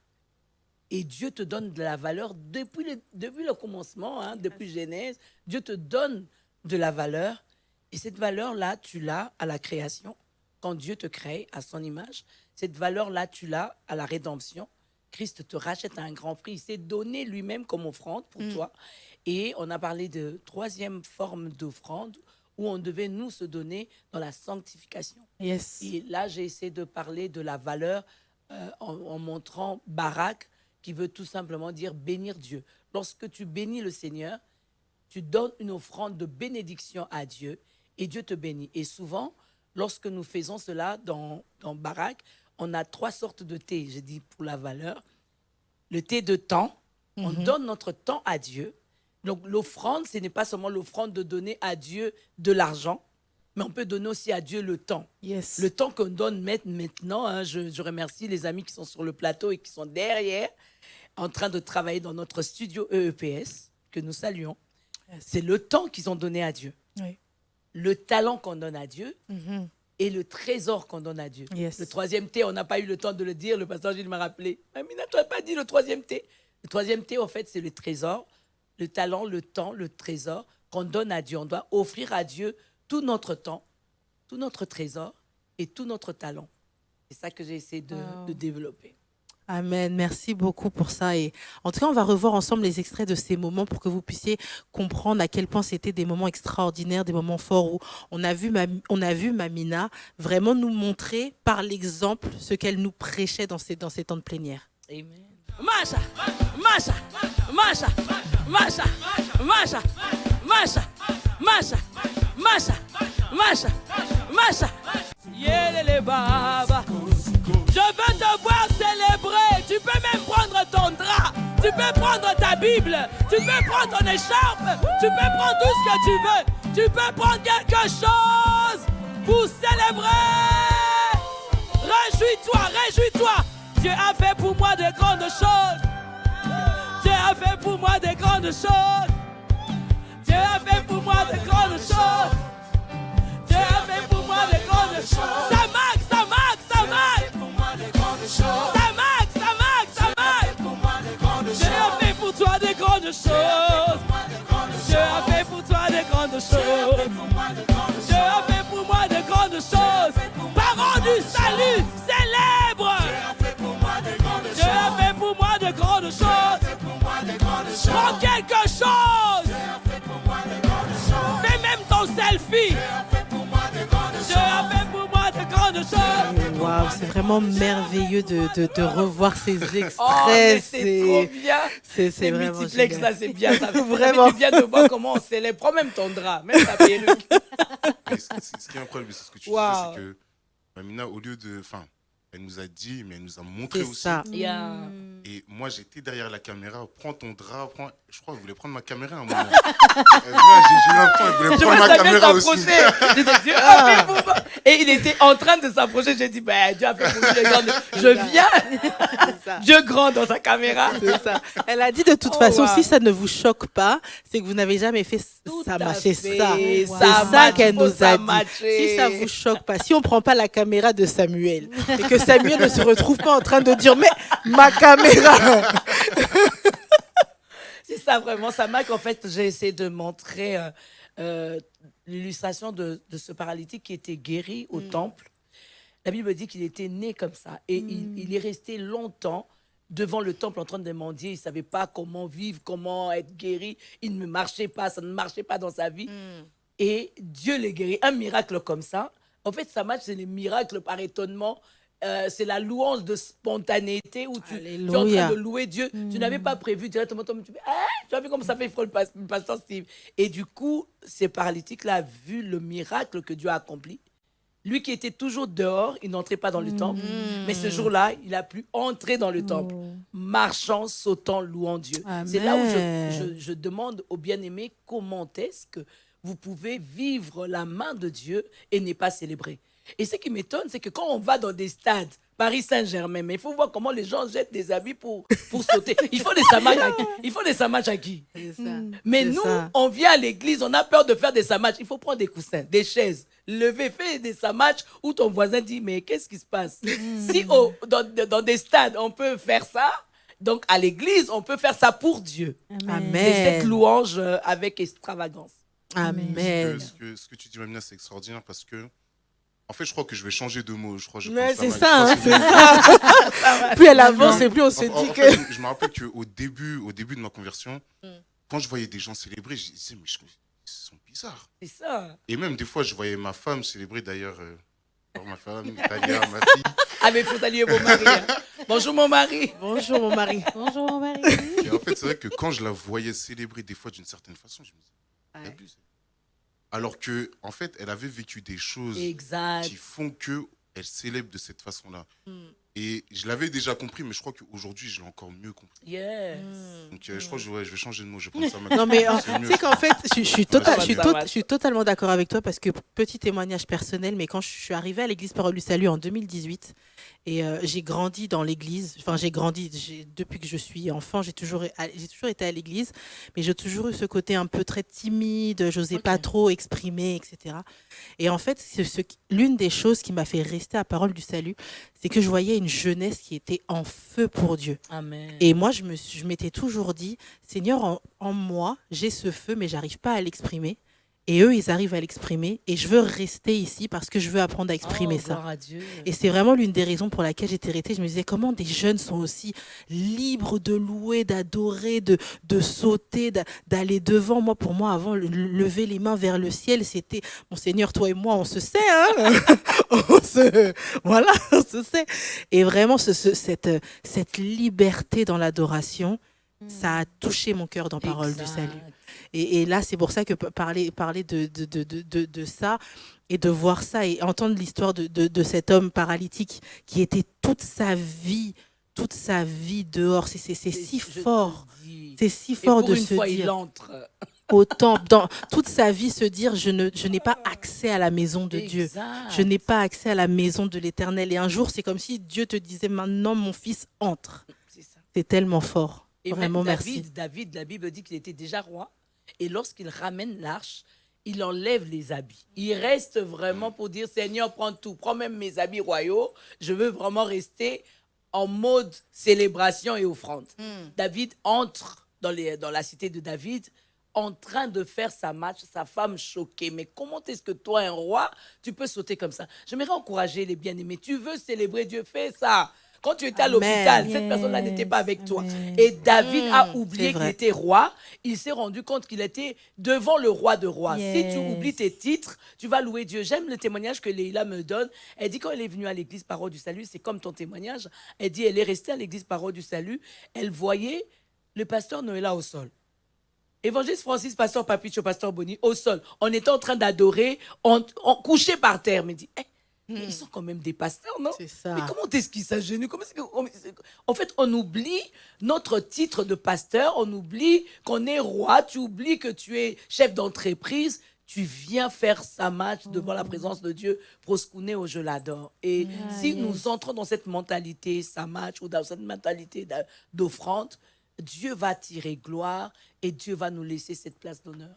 et Dieu te donne de la valeur depuis le commencement, hein, depuis Genèse. Dieu te donne de la valeur et cette valeur-là, tu l'as à la création, quand Dieu te crée à son image. Cette valeur-là, tu l'as à la rédemption. Christ te rachète à un grand prix. Il s'est donné lui-même comme offrande pour toi. Et on a parlé de troisième forme d'offrande où on devait nous se donner dans la sanctification. Yes. Et là, j'ai essayé de parler de la valeur en montrant Barak, qui veut tout simplement dire bénir Dieu. Lorsque tu bénis le Seigneur, tu donnes une offrande de bénédiction à Dieu et Dieu te bénit. Et souvent, lorsque nous faisons cela dans Barak, on a 3 sortes de thé. J'ai dit pour la valeur. Le thé de temps, on donne notre temps à Dieu. Donc l'offrande, ce n'est pas seulement l'offrande de donner à Dieu de l'argent, mais on peut donner aussi à Dieu le temps. Yes. Le temps qu'on donne maintenant, hein, je remercie les amis qui sont sur le plateau et qui sont derrière, en train de travailler dans notre studio EEPS, que nous saluons. Yes. C'est le temps qu'ils ont donné à Dieu. Oui. Le talent qu'on donne à Dieu Mhm. et le trésor qu'on donne à Dieu. Yes. Le troisième T, on n'a pas eu le temps de le dire, le pasteur Gilles m'a rappelé. Amina, tu n'as pas dit le troisième T. Le troisième T, en fait, c'est le trésor, le talent, le temps, le trésor qu'on donne à Dieu. On doit offrir à Dieu tout notre temps, tout notre trésor et tout notre talent. C'est ça que j'ai essayé de développer. Amen. Merci beaucoup pour ça. Et en tout cas, on va revoir ensemble les extraits de ces moments pour que vous puissiez comprendre à quel point c'était des moments extraordinaires, des moments forts où on a vu Mamina vraiment nous montrer par l'exemple ce qu'elle nous prêchait dans ces temps de plénière. Amen. Masha, Masha, Masha, Masha, Masha, Masha, Masha, Masha, Masha, Masha. Yelele baba. Je veux te voir célébrer. Tu peux même prendre ton drap. Tu peux prendre ta Bible. Tu peux prendre ton écharpe. Tu peux prendre tout ce que tu veux. Tu peux prendre quelque chose pour célébrer. Réjouis-toi, réjouis-toi. Dieu a fait pour moi de grandes choses. Dieu a fait pour moi de grandes choses. Dieu a fait pour moi de grandes choses. Dieu a fait pour moi de grandes choses. Ça marque, ça marque, ça marque. Ça marque, ça marque, ça marque. Dieu a fait pour toi de grandes choses. Dieu a fait pour toi de grandes choses. Dieu a fait pour moi de grandes choses. Parole du salut, célèbre. Dieu a fait pour moi de grandes choses. Prends quelque chose. Fais même ton selfie. Dieu a fait pour moi de grandes choses. Waouh, c'est vraiment merveilleux de revoir ces extraits. Oh, mais c'est trop bien. C'est Ces vraiment multiplex génial. là, c'est bien. Ça fait Vraiment. du bien de voir comment on célèbre. Prends même ton drap, même ta perruque. Mais ce qui est incroyable, c'est ce que tu Wow. disais, c'est que Mamina, au lieu de... Enfin, elle nous a dit, mais elle nous a montré C'est aussi. ça. Yeah. Et moi, j'étais derrière la caméra. Prends ton drap, prends... Je crois qu'il voulait prendre ma caméra à un moment. J'ai eu l'impression qu'il voulait Je prendre me ma savais caméra aussi. s'approcher. J'ai dit, Dieu a fait pour moi. Et il était en train de s'approcher. J'ai dit, ben, Dieu a fait pour lui. Je viens. Dieu grand dans sa caméra. C'est ça. Elle a dit de toute Oh, façon, wow. si ça ne vous choque pas, c'est que vous n'avez jamais fait Tout ça à marcher fait. ça. Wow. C'est ça match, qu'elle faut nous ça a dit. matcher. Si ça vous choque pas, si on prend pas la caméra de Samuel et que Samuel ne se retrouve pas en train de dire mais ma caméra. C'est ça, vraiment. Ça marque, en fait, j'ai essayé de montrer l'illustration de ce paralytique qui était guéri au temple. La Bible dit qu'il était né comme ça. Et il est resté longtemps devant le temple en train de mendier. Il ne savait pas comment vivre, comment être guéri. Il ne marchait pas, ça ne marchait pas dans sa vie. Et Dieu l'a guéri. Un miracle comme ça. En fait, ça marche, c'est les miracles par étonnement. C'est la louange de spontanéité où tu es en Alléluia. train de louer Dieu. Tu n'avais pas prévu directement. Tu as vu comme ça fait le pasteur Steve. Et du coup, ces paralytiques-là ont vu le miracle que Dieu a accompli. Lui qui était toujours dehors, il n'entrait pas dans le temple. Mais ce jour-là, il a pu entrer dans le temple, marchant, sautant, louant Dieu. C'est là où je demande aux bien-aimés comment est-ce que vous pouvez vivre la main de Dieu et ne pas célébrer. Et ce qui m'étonne, c'est que quand on va dans des stades, Paris Saint-Germain, mais il faut voir comment les gens jettent des habits pour sauter. Il faut des samachs à qui? C'est ça. Mais C'est nous, ça. on vient à l'église, on a peur de faire des samachs. Il faut prendre des coussins, des chaises, lever, faire des samachs où ton voisin dit, mais qu'est-ce qui se passe? Si dans des stades, on peut faire ça, donc à l'église, on peut faire ça pour Dieu. Amen. C'est cette louange avec extravagance. Amen. Ce que tu dis, Mamina, c'est extraordinaire parce que, en fait, je crois que je vais changer de mot. Je crois que je Mais pense c'est mal. ça, Je hein, crois que c'est ça. Plus elle avance et plus on se En dit fait, que. je me rappelle qu'au début de ma conversion, quand je voyais des gens célébrer, je disais, mais ils sont bizarres. C'est ça. Et même des fois, je voyais ma femme célébrer, d'ailleurs, ma femme, Talia, ma fille. Ah, mais il faut saluer mon mari. Hein. Bonjour, mon mari. Bonjour mon mari. Bonjour, mon mari. Et en fait, c'est vrai que quand je la voyais célébrer des fois d'une certaine façon, je me disais, elle abuse. Alors que, en fait, elle avait vécu des choses Exact. qui font que elle célèbre de cette façon-là. Et je l'avais déjà compris, mais je crois qu'aujourd'hui, je l'ai encore mieux compris. Yes. Donc, je crois que je vais changer de mot. Je vais prendre ça maintenant. Non mais C'est tu mieux. sais qu'en fait, je suis Ça je suis totalement d'accord avec toi parce que petit témoignage personnel, mais quand je suis arrivée à l'église Parole du Salut en 2018 et j'ai grandi dans l'église, enfin j'ai grandi depuis que je suis enfant, j'ai toujours été à l'église, mais j'ai toujours eu ce côté un peu très timide, j'osais pas trop exprimer, etc. Et en fait, l'une des choses qui m'a fait rester à Parole du Salut, c'est que je voyais une jeunesse qui était en feu pour Dieu. Amen. Et moi, je m'étais toujours dit, Seigneur, en moi, j'ai ce feu, mais j'arrive pas à l'exprimer. Et eux, ils arrivent à l'exprimer. Et je veux rester ici parce que je veux apprendre à exprimer ça. Gloire à Dieu. Et c'est vraiment l'une des raisons pour laquelle j'étais restée. Je me disais, comment des jeunes sont aussi libres de louer, d'adorer, de sauter, d'aller devant. Moi, pour moi, avant, lever les mains vers le ciel, c'était, mon Seigneur, toi et moi, on se sait, hein. Voilà, on se sait. Et vraiment, cette liberté dans l'adoration, ça a touché mon cœur dans Parole du Salut. Et là, c'est pour ça que parler de ça et de voir ça et entendre l'histoire de cet homme paralytique qui était toute sa vie dehors, c'est si fort. C'est si fort de se il dire entre. autant dans toute sa vie se dire je n'ai pas accès à la maison de Dieu. Exact. Je n'ai pas accès à la maison de l'Éternel. Et un jour, c'est comme si Dieu te disait maintenant, mon fils, entre. C'est ça. C'est tellement fort. Et Vraiment, même merci. David, la Bible dit qu'il était déjà roi. Et lorsqu'il ramène l'arche, il enlève les habits. Il reste vraiment pour dire, Seigneur, prends tout. Prends même mes habits royaux. Je veux vraiment rester en mode célébration et offrande. David entre dans la cité de David en train de faire sa marche, sa femme choquée. Mais comment est-ce que toi, un roi, tu peux sauter comme ça? J'aimerais encourager les bien-aimés. Tu veux célébrer Dieu, fais ça. Quand tu étais à l'hôpital, cette personne-là n'était pas avec toi. Et David a oublié qu'il était roi. Il s'est rendu compte qu'il était devant le roi de rois. Si tu oublies tes titres, tu vas louer Dieu. J'aime le témoignage que Leïla me donne. Elle dit quand elle est venue à l'église Parole du Salut, c'est comme ton témoignage. Elle dit elle est restée à l'église Parole du Salut. Elle voyait le pasteur Noëlla au sol. Évangéliste Francis, pasteur Papicho, pasteur Bonny, au sol. On était en train d'adorer, on couchait par terre. Mais dit, Mais ils sont quand même des pasteurs, non? C'est ça. Mais comment est-ce qu'ils s'agenouillent? En fait, on oublie notre titre de pasteur, on oublie qu'on est roi, tu oublies que tu es chef d'entreprise, tu viens faire sa match devant la présence de Dieu, proskouner au je l'adore. Et si nous entrons dans cette mentalité, sa match, ou dans cette mentalité d'offrande, Dieu va tirer gloire et Dieu va nous laisser cette place d'honneur.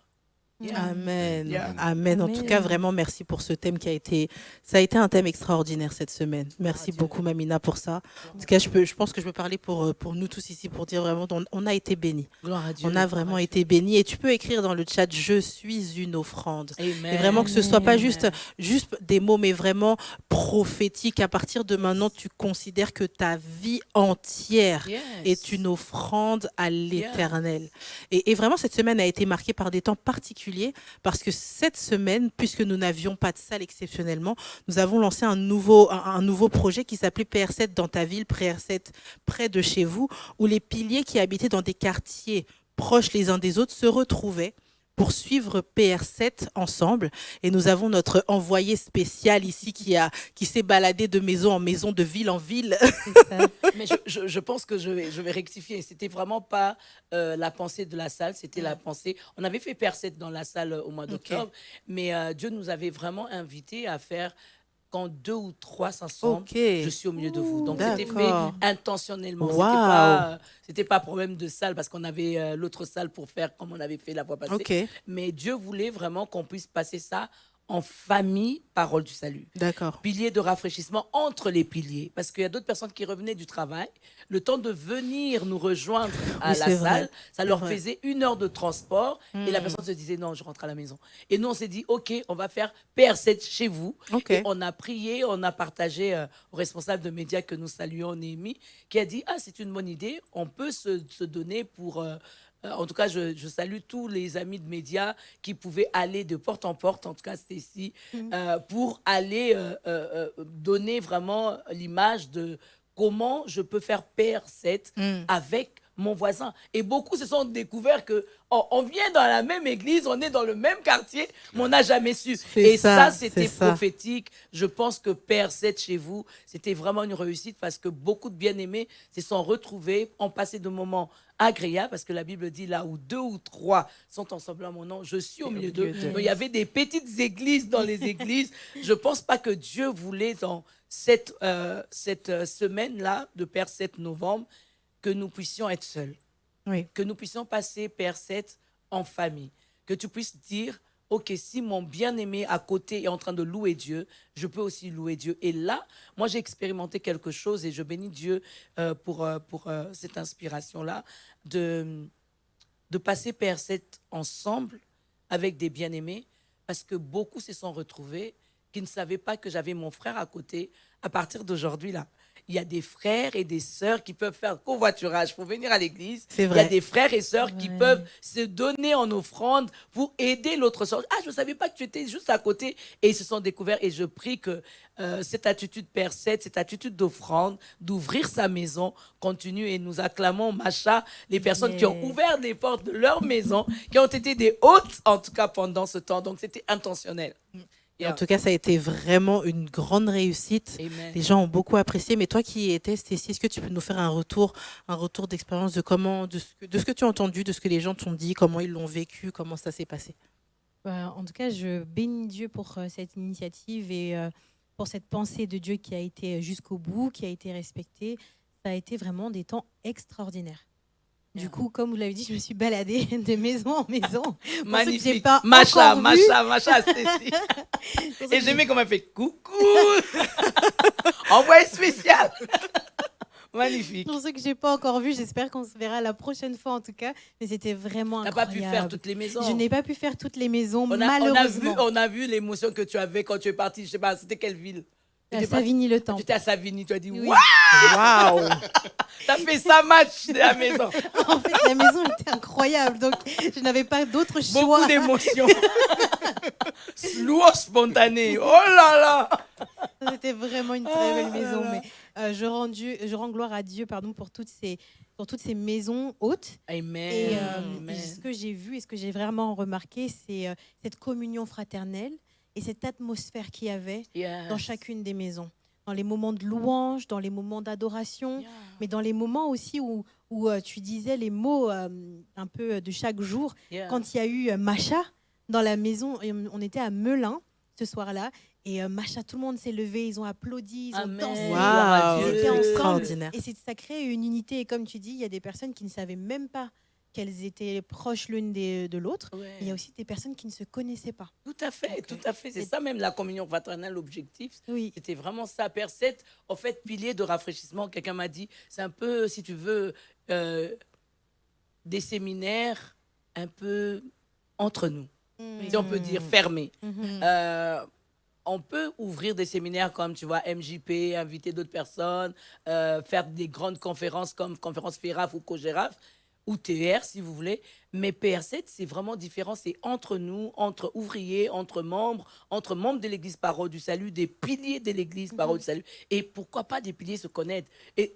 Amen. Yeah. Amen. En tout cas, vraiment, merci pour ce thème ça a été un thème extraordinaire cette semaine. Merci beaucoup, Mamina, pour ça. En tout cas, je pense que je peux parler pour nous tous ici pour dire vraiment, on a été bénis. Gloire à Dieu. On a vraiment été bénis. Et tu peux écrire dans le chat, je suis une offrande. Amen. Et vraiment que ce soit pas juste des mots, mais vraiment prophétique. À partir de maintenant, tu considères que ta vie entière est une offrande à l'Éternel. Et vraiment, cette semaine a été marquée par des temps particuliers parce que cette semaine, puisque nous n'avions pas de salle exceptionnellement, nous avons lancé un nouveau projet qui s'appelait PR7 dans ta ville, PR7 près de chez vous, où les piliers qui habitaient dans des quartiers proches les uns des autres se retrouvaient pour suivre PR7 ensemble. Et nous avons notre envoyé spécial ici qui s'est baladé de maison en maison, de ville en ville. Mais je pense que je vais rectifier. C'était vraiment pas la pensée de la salle, c'était la pensée. On avait fait PR7 dans la salle au mois d'octobre, mais Dieu nous avait vraiment invités à faire quand 2 ou 3 s'ensemble, je suis au milieu de vous. Donc, c'était fait intentionnellement. Wow. C'était pas problème de salle parce qu'on avait l'autre salle pour faire comme on avait fait la fois passée. Mais Dieu voulait vraiment qu'on puisse passer ça en famille, parole du salut. D'accord. Pilier de rafraîchissement entre les piliers. Parce qu'il y a d'autres personnes qui revenaient du travail. Le temps de venir nous rejoindre à la salle, ça leur faisait 1 heure de transport. Et la personne se disait, non, je rentre à la maison. Et nous, on s'est dit, OK, on va faire PR7 chez vous. Et on a prié, on a partagé au responsable de médias que nous saluons, Néhémie, qui a dit, c'est une bonne idée. On peut se donner pour... en tout cas, je salue tous les amis de médias qui pouvaient aller de porte en porte, en tout cas c'était ici, pour aller donner vraiment l'image de comment je peux faire PR7 avec mon voisin. Et beaucoup se sont découverts que on vient dans la même église, on est dans le même quartier, mais on n'a jamais su. Et ça c'était prophétique. Je pense que PR7 chez vous, c'était vraiment une réussite parce que beaucoup de bien-aimés se sont retrouvés, ont passé de moments agréable parce que la Bible dit là où 2 ou 3 sont ensemble en mon nom, je suis au milieu d'eux. Donc, il y avait des petites églises dans les églises. Je ne pense pas que Dieu voulait dans cette semaine-là de Père 7 novembre que nous puissions être seuls. Que nous puissions passer Père 7 en famille. Que tu puisses dire, OK, si mon bien-aimé à côté est en train de louer Dieu, je peux aussi louer Dieu. Et là, moi, j'ai expérimenté quelque chose et je bénis Dieu pour cette inspiration-là, de passer PR7 ensemble avec des bien-aimés, parce que beaucoup se sont retrouvés qui ne savaient pas que j'avais mon frère à côté. À partir d'aujourd'hui, là, il y a des frères et des sœurs qui peuvent faire covoiturage pour venir à l'église. C'est vrai. Il y a des frères et sœurs qui peuvent se donner en offrande pour aider l'autre sœur. Je ne savais pas que tu étais juste à côté. Et ils se sont découverts. Et je prie que cette attitude PR7, cette attitude d'offrande, d'ouvrir sa maison, continue. Et nous acclamons, Macha, les personnes qui ont ouvert les portes de leur maison, qui ont été des hôtes, en tout cas, pendant ce temps. Donc, c'était intentionnel. Et en tout cas, ça a été vraiment une grande réussite. Amen. Les gens ont beaucoup apprécié. Mais toi qui y étais, Stécie, est-ce que tu peux nous faire un retour d'expérience de ce que tu as entendu, de ce que les gens t'ont dit, comment ils l'ont vécu, comment ça s'est passé? En tout cas, je bénis Dieu pour cette initiative et pour cette pensée de Dieu qui a été jusqu'au bout, qui a été respectée. Ça a été vraiment des temps extraordinaires. Du coup, comme vous l'avez dit, je me suis baladée de maison en maison. Magnifique. Pas Macha, Macha, Stécie. Et j'aimais comment elle fait coucou. Envoyé spécial. Magnifique. Pour ceux que je n'ai pas encore vu, j'espère qu'on se verra la prochaine fois en tout cas. Mais c'était vraiment incroyable. Tu n'as pas pu faire toutes les maisons. Je n'ai pas pu faire toutes les maisons, malheureusement. On a vu l'émotion que tu avais quand tu es partie. Je ne sais pas, c'était quelle ville? À Savigny-le-Temple. Tu étais à Savigny, tu as dit oui. Waouh. Tu as fait ça match de la maison. En fait, la maison était incroyable, donc je n'avais pas d'autre choix. Beaucoup d'émotions. Louange spontanée. Oh là là. C'était vraiment une très belle maison. Mais je rends gloire à Dieu pour toutes ces maisons hautes. Amen. Et ce que j'ai vu et ce que j'ai vraiment remarqué, c'est cette communion fraternelle et cette atmosphère qu'il y avait Yes. dans chacune des maisons. Dans les moments de louange, dans les moments d'adoration, Yeah. mais dans les moments aussi où tu disais les mots un peu de chaque jour. Yeah. Quand il y a eu Macha dans la maison, et on était à Melun ce soir-là, et Macha, tout le monde s'est levé, ils ont applaudi, ils ont Amen. dansé. Gloire à Waouh, Dieu. Ils étaient ensemble. extraordinaire. Et ça crée une unité. Et comme tu dis, il y a des personnes qui ne savaient même pas qu'elles étaient proches l'une de l'autre. Ouais. Il y a aussi des personnes qui ne se connaissaient pas. Tout à fait, Donc, tout à fait. C'est ça même la communion fraternelle, l'objectif. Oui. C'était vraiment ça. Père 7, en fait, pilier de rafraîchissement. Quelqu'un m'a dit, c'est un peu, si tu veux, des séminaires un peu entre nous, si on peut dire fermés. On peut ouvrir des séminaires comme, tu vois, MJP, inviter d'autres personnes, faire des grandes conférences comme Conférence FERAF ou COGERAF, ou TR, si vous voulez. Mais PR7, c'est vraiment différent. C'est entre nous, entre ouvriers, entre membres de l'Église Parole du Salut, des piliers de l'Église Parole du Salut. Et pourquoi pas des piliers se connaître. Et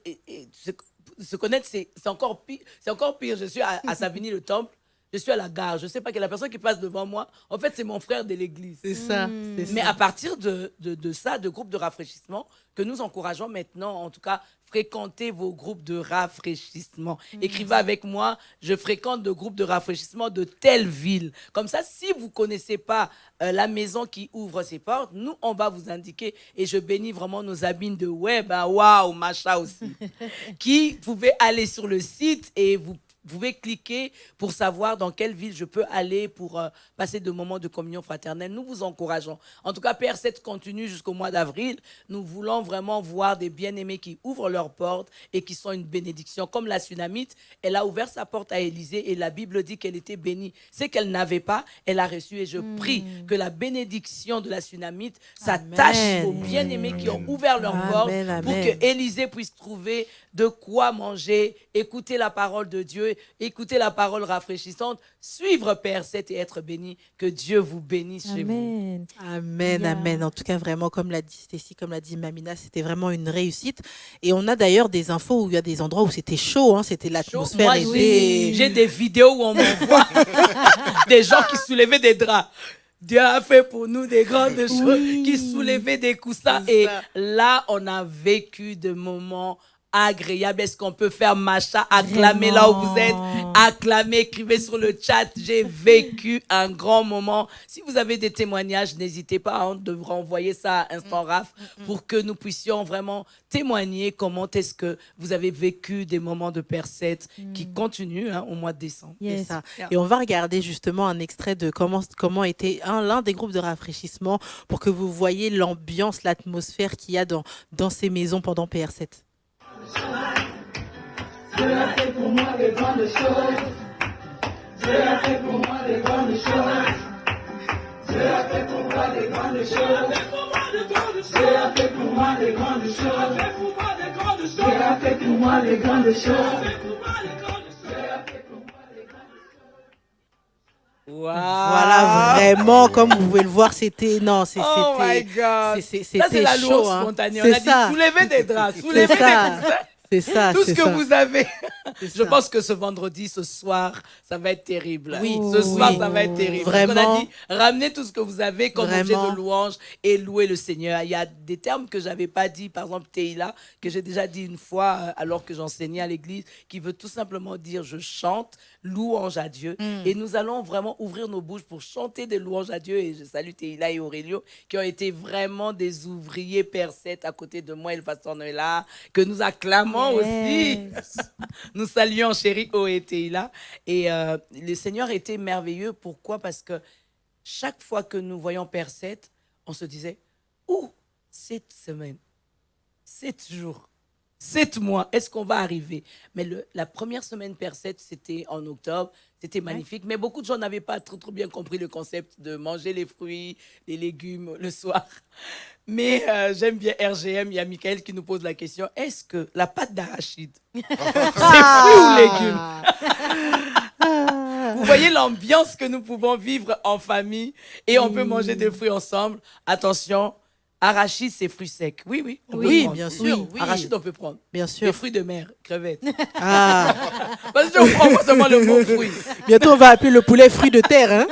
se connaître, c'est encore pire. C'est encore pire. Je suis à Savigny-le-Temple. Je suis à la gare. Je ne sais pas quelle est la personne qui passe devant moi. En fait, c'est mon frère de l'église. C'est ça. c'est Mais ça. à partir de ça, de groupes de rafraîchissement, que nous encourageons maintenant, en tout cas, fréquentez vos groupes de rafraîchissement. Écrivez avec moi, je fréquente de groupes de rafraîchissement de telle ville. Comme ça, si vous ne connaissez pas la maison qui ouvre ses portes, nous, on va vous indiquer. Et je bénis vraiment nos amis de web, waouh, Macha aussi, qui pouvaient aller sur le site et vous pouvez cliquer pour savoir dans quelle ville je peux aller pour passer de moments de communion fraternelle. Nous vous encourageons. En tout cas, PR7 continue jusqu'au mois d'avril. Nous voulons vraiment voir des bien-aimés qui ouvrent leurs portes et qui sont une bénédiction. Comme la Sunamite, elle a ouvert sa porte à Élysée et la Bible dit qu'elle était bénie. C'est qu'elle n'avait pas, elle a reçu. Et je prie que la bénédiction de la Sunamite s'attache Amen. aux bien-aimés qui ont ouvert leurs portes Amen, pour amen. que Élysée puisse trouver de quoi manger, écouter la parole de Dieu, écouter la parole rafraîchissante, suivre Père 7 et être béni. Que Dieu vous bénisse chez vous. Amen. Amen, Yeah. amen. En tout cas, vraiment, comme l'a dit Stécie, comme l'a dit Mamina, c'était vraiment une réussite. Et on a d'ailleurs des infos où il y a des endroits où c'était chaud, hein, c'était l'atmosphère Moi, était... j'ai des vidéos où on m'envoie des gens qui soulevaient des draps. Dieu a fait pour nous des grandes choses, qui soulevaient des coussins. C'est Et ça. là, on a vécu de moments agréables. Est-ce qu'on peut faire Macha, acclamer là où vous êtes, acclamer, écrivez sur le chat. J'ai vécu un grand moment. Si vous avez des témoignages, n'hésitez pas, on devra envoyer ça à Instant Raf pour que nous puissions vraiment témoigner comment est-ce que vous avez vécu des moments de Père 7 qui continuent au mois de décembre. C'est Yes. ça. Yeah. Et on va regarder justement un extrait de comment était l'un des groupes de rafraîchissement pour que vous voyez l'ambiance, l'atmosphère qu'il y a dans ces maisons pendant PR7. Wow. Voilà, vraiment, comme vous pouvez le voir, c'était... Non, Oh my c'était... God. C'était Ça, c'est la chaud, louange hein. spontanée. On C'est a dit ça. soulevez des draps, soulevez des ça. coussins. C'est ça, Tout ce c'est que ça. vous avez. C'est Je ça. pense que ce vendredi, ce soir, ça va être terrible. Oui, Ce soir, oui. ça va être terrible. Vraiment. Parce qu'on a dit, ramenez tout ce que vous avez comme objet Vraiment. de louange et louez le Seigneur. Il y a des termes que je n'avais pas dit, par exemple, Teila, que j'ai déjà dit une fois alors que j'enseignais à l'église, qui veut tout simplement dire je chante, louange à Dieu. Et nous allons vraiment ouvrir nos bouches pour chanter des louanges à Dieu. Et je salue Teila et Aurélio, qui ont été vraiment des ouvriers Père 7 à côté de moi et le pasteur Noëlla, que nous acclamons aussi. Nous saluons chérie O et Teila. Et le Seigneur était merveilleux. Pourquoi? Parce que chaque fois que nous voyons Père 7, on se disait, cette semaine, 7 jours, 7 mois, est-ce qu'on va arriver? Mais la première semaine Père 7, c'était en octobre. C'était magnifique. Mais beaucoup de gens n'avaient pas trop bien compris le concept de manger les fruits, les légumes le soir. Mais j'aime bien RGM. Il y a Michael qui nous pose la question, est-ce que la pâte d'arachide, c'est fruits ou légumes? Vous voyez l'ambiance que nous pouvons vivre en famille et on peut manger des fruits ensemble. Attention, arachide, c'est fruits secs. Oui, on peut Oui, prendre. bien sûr. Oui. Arachide, on peut prendre. Bien Les sûr. fruits de mer, crevettes. Ah, Parce que je prends pas seulement le mot fruit. bientôt, on va appeler le poulet fruit de terre. Hein.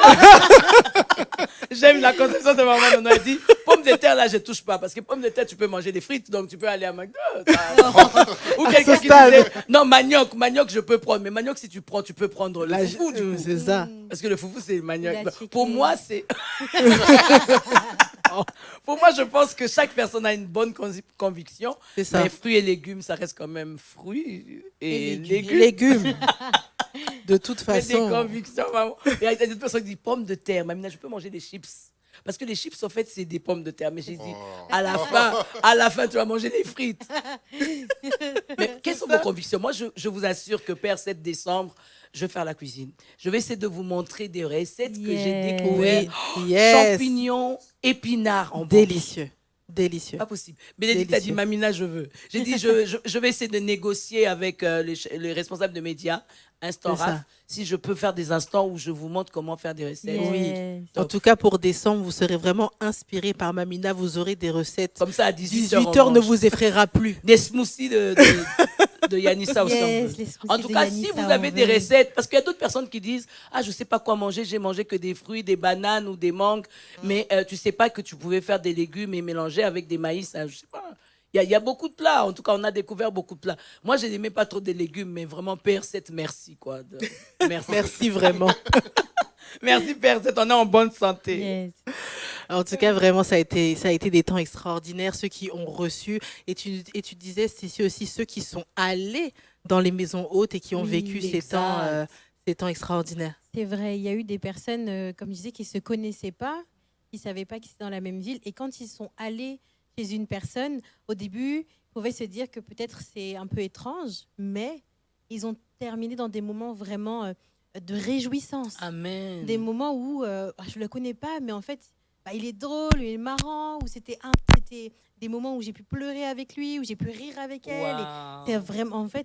J'aime la conception de maman. On a dit, pommes de terre, là, je touche pas. Parce que pommes de terre, tu peux manger des frites, donc tu peux aller à McDo. Ou quelqu'un qui disait, non, manioc, je peux prendre. Mais manioc, si tu prends, tu peux prendre le foufou du coup. C'est ça. Parce que le foufou, c'est le manioc. La chicken. Pour moi, c'est... Pour moi, je pense que chaque personne a une bonne conviction. C'est ça. Mais fruits et légumes, ça reste quand même fruits et légumes. Légumes. De toute Mais des façon. convictions, maman. Il y a des personnes qui disent pommes de terre. Mamina, je peux manger des chips. Parce que les chips, en fait, c'est des pommes de terre. Mais j'ai dit, à la fin, tu vas manger des frites. Mais quelles sont vos convictions? Moi, je vous assure que Père, 7 décembre, je vais faire la cuisine. Je vais essayer de vous montrer des recettes que j'ai découvertes. Oui, yes. Champignons, épinards en Délicieux. Délicieux. Pas possible. Bénédicte a dit, Délicieux. Mamina, je veux. J'ai dit, je vais essayer de négocier avec les responsables de médias, Instant C'est ça. Raf, si je peux faire des instants où je vous montre comment faire des recettes. Yes. En tout cas, pour décembre, vous serez vraiment inspiré par Mamina. Vous aurez des recettes. Comme ça, à 18h, 18h ne vous effraiera plus. Des smoothies de Yanissa aussi. on Yes, veut. les smoothies En tout de cas, Yanissa, si vous on avez des veut. recettes, parce qu'il y a d'autres personnes qui disent, ah, je sais pas quoi manger, j'ai mangé que des fruits, des bananes ou des mangues, mais tu sais pas que tu pouvais faire des légumes et mélanger avec des maïs, hein, je sais pas. Il y a beaucoup de plats. En tout cas, on a découvert beaucoup de plats. Moi, je n'aimais pas trop des légumes, mais vraiment, Père 7, merci, quoi. Merci. Merci vraiment. Merci, Père 7, on est en bonne santé. Yes. En tout cas, vraiment, ça a été des temps extraordinaires, ceux qui ont reçu. Et tu disais, c'est aussi ceux qui sont allés dans les maisons hautes et qui ont Oui, vécu ces temps extraordinaires. C'est vrai, il y a eu des personnes, comme je disais, qui ne se connaissaient pas, qui ne savaient pas qu'ils étaient dans la même ville. Et quand ils sont allés chez une personne, au début, ils pouvaient se dire que peut-être c'est un peu étrange, mais ils ont terminé dans des moments vraiment de réjouissance. Amen. Des moments où je ne le connais pas, mais en fait, il est drôle, il est marrant, ou c'était des moments où j'ai pu pleurer avec lui, où j'ai pu rire avec elle. Wow. Et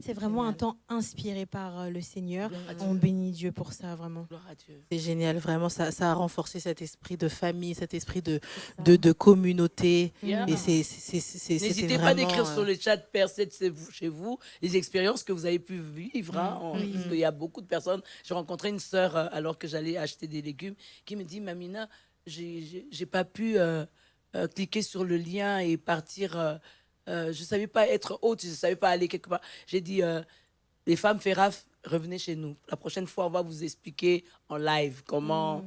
c'est vraiment Amen. un temps inspiré par le Seigneur. Gloire à Dieu. On bénit Dieu pour ça, vraiment. Gloire à Dieu. C'est génial, vraiment, ça a renforcé cet esprit de famille, cet esprit de communauté. Yeah. Et c'était N'hésitez pas à vraiment, d'écrire sur le chat Père 7 chez vous les expériences que vous avez pu vivre. Hein, parce qu'il y a beaucoup de personnes. J'ai rencontré une sœur alors que j'allais acheter des légumes qui me dit, Mamina, j'ai pas pu cliquer sur le lien et partir. Je savais pas être haute, je savais pas aller quelque part. J'ai dit, les femmes Ferraf, revenez chez nous. La prochaine fois, on va vous expliquer en live comment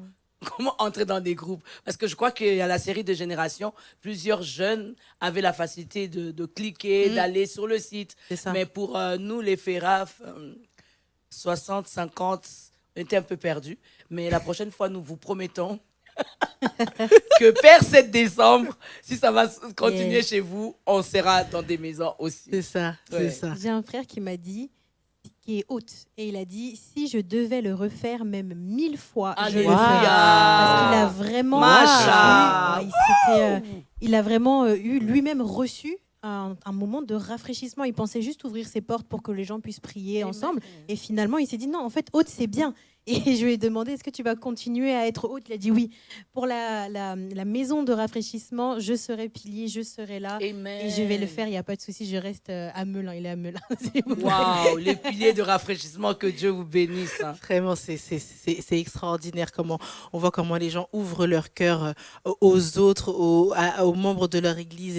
entrer dans des groupes. Parce que je crois qu'il y a la série de Génération, plusieurs jeunes avaient la facilité de cliquer, d'aller sur le site. C'est ça. Mais pour nous, les Ferraf, 60, 50, on était un peu perdus. Mais la prochaine fois, nous vous promettons que Père 7 décembre, si ça va continuer Yes. chez vous, on sera dans des maisons aussi. C'est ça, Ouais. c'est ça. J'ai un frère qui m'a dit, qui est hôte, et il a dit, si je devais le refaire même 1000 fois, je le Alléluia. ferais. Parce qu'il a vraiment... Macha. Il a vraiment eu lui-même reçu un moment de rafraîchissement. Il pensait juste ouvrir ses portes pour que les gens puissent prier ensemble. Et finalement, il s'est dit, non, en fait, hôte, c'est bien. Et je lui ai demandé, est-ce que tu vas continuer à être hôte? Il a dit oui. Pour la maison de rafraîchissement, je serai pilier, je serai là. Amen. Et je vais le faire, il n'y a pas de souci. Je reste à Melun. Il est à Melun. C'est bon. Waouh, les piliers de rafraîchissement, que Dieu vous bénisse. Hein. Vraiment, c'est extraordinaire comment on voit comment les gens ouvrent leur cœur aux autres, aux membres de leur église.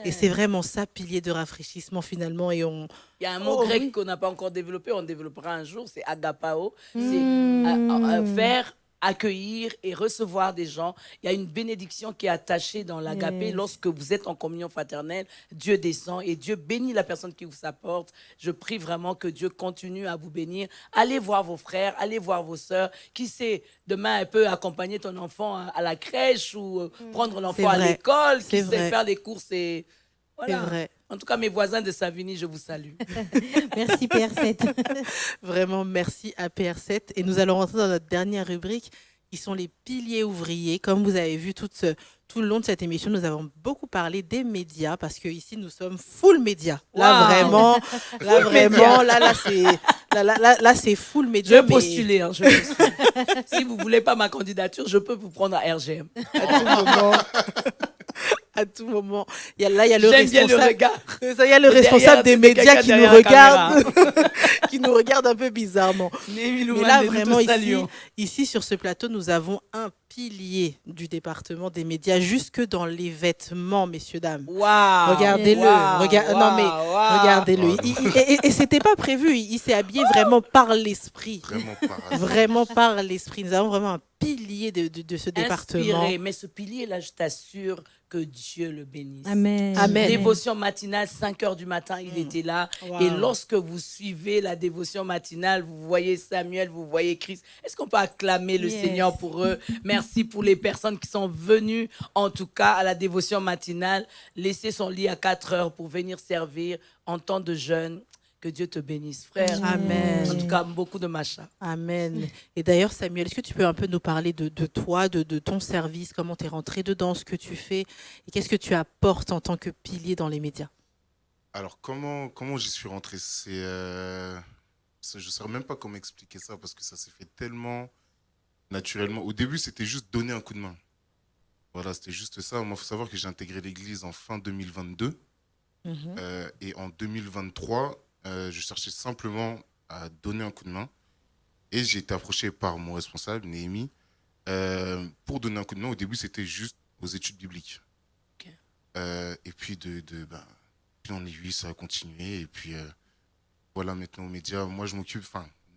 Et c'est vraiment ça, pilier de rafraîchissement finalement. Et Il y a un mot Oh, grec oui. qu'on n'a pas encore développé, on développera un jour, c'est agapao. C'est Mm. faire, accueillir et recevoir des gens. Il y a une bénédiction qui est attachée dans l'agapé. Yes. Lorsque vous êtes en communion fraternelle, Dieu descend et Dieu bénit la personne qui vous apporte. Je prie vraiment que Dieu continue à vous bénir. Allez voir vos frères, allez voir vos sœurs. Qui sait, demain, elle peut accompagner ton enfant à la crèche ou prendre l'enfant à vrai. l'école. Qui C'est sait vrai. faire les courses et... Voilà. C'est vrai. En tout cas, mes voisins de Savigny, je vous salue. Merci, Père 7. Vraiment, merci à PR7. Et nous allons rentrer dans notre dernière rubrique, qui sont les piliers ouvriers. Comme vous avez vu tout le long de cette émission, nous avons beaucoup parlé des médias, parce que ici nous sommes full médias. Là, Wow. vraiment, là, c'est full Je médias. vais postuler. Hein, je vais postuler. Si vous ne voulez pas ma candidature, je peux vous prendre à RGM. À tout moment. à tout moment. Il y a le J'aime bien le responsable. regard. Ça, il y a le Derrière, responsable des c'est médias quelqu'un qui nous derrière la regarde, qui nous regarde un peu bizarrement. Némi Mais Louman, là, nous vraiment, te saluons. ici, sur ce plateau, nous avons un pilier du département des médias, jusque dans les vêtements, messieurs, dames. Waouh. Regardez-le. Non, mais regardez-le. Et c'était pas prévu. Il s'est habillé vraiment par l'esprit. Vraiment par hasard. Vraiment par l'esprit. Nous avons vraiment un pilier de ce département. Inspiré. Mais ce pilier-là, je t'assure que Dieu le bénisse. Amen. Amen. Dévotion matinale, 5h du matin, il était là. Wow. Et lorsque vous suivez la dévotion matinale, vous voyez Samuel, vous voyez Christ. Est-ce qu'on peut acclamer le Yes. Seigneur pour eux? Merci pour les personnes qui sont venues, en tout cas, à la dévotion matinale. Laisser son lit à 4h pour venir servir en temps de jeûne. Que Dieu te bénisse, frère. Amen. En tout cas, beaucoup de macha. Amen. Et d'ailleurs, Samuel, est-ce que tu peux un peu nous parler de toi, de ton service, comment tu es rentré dedans, ce que tu fais, et qu'est-ce que tu apportes en tant que pilier dans les médias? Alors, comment j'y suis rentré? Je ne saurais même pas comment expliquer ça parce que ça s'est fait tellement naturellement. Au début, c'était juste donner un coup de main. Voilà, c'était juste ça. Moi, il faut savoir que j'ai intégré l'église en fin 2022. Mhm. Et en 2023, je cherchais simplement à donner un coup de main. Et j'ai été approché par mon responsable, Néhémie, pour donner un coup de main. Au début, c'était juste aux études bibliques. Ok. Et puis, puis en aiguille, ça a continué. Et puis, voilà, maintenant aux médias, moi, je m'occupe,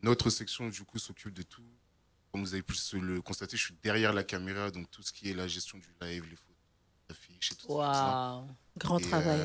notre section, du coup, s'occupe de tout. Comme vous avez pu le constater, je suis derrière la caméra, donc tout ce qui est la gestion du live, les photos, l'affiche et tout ça. Waouh. Grand travail.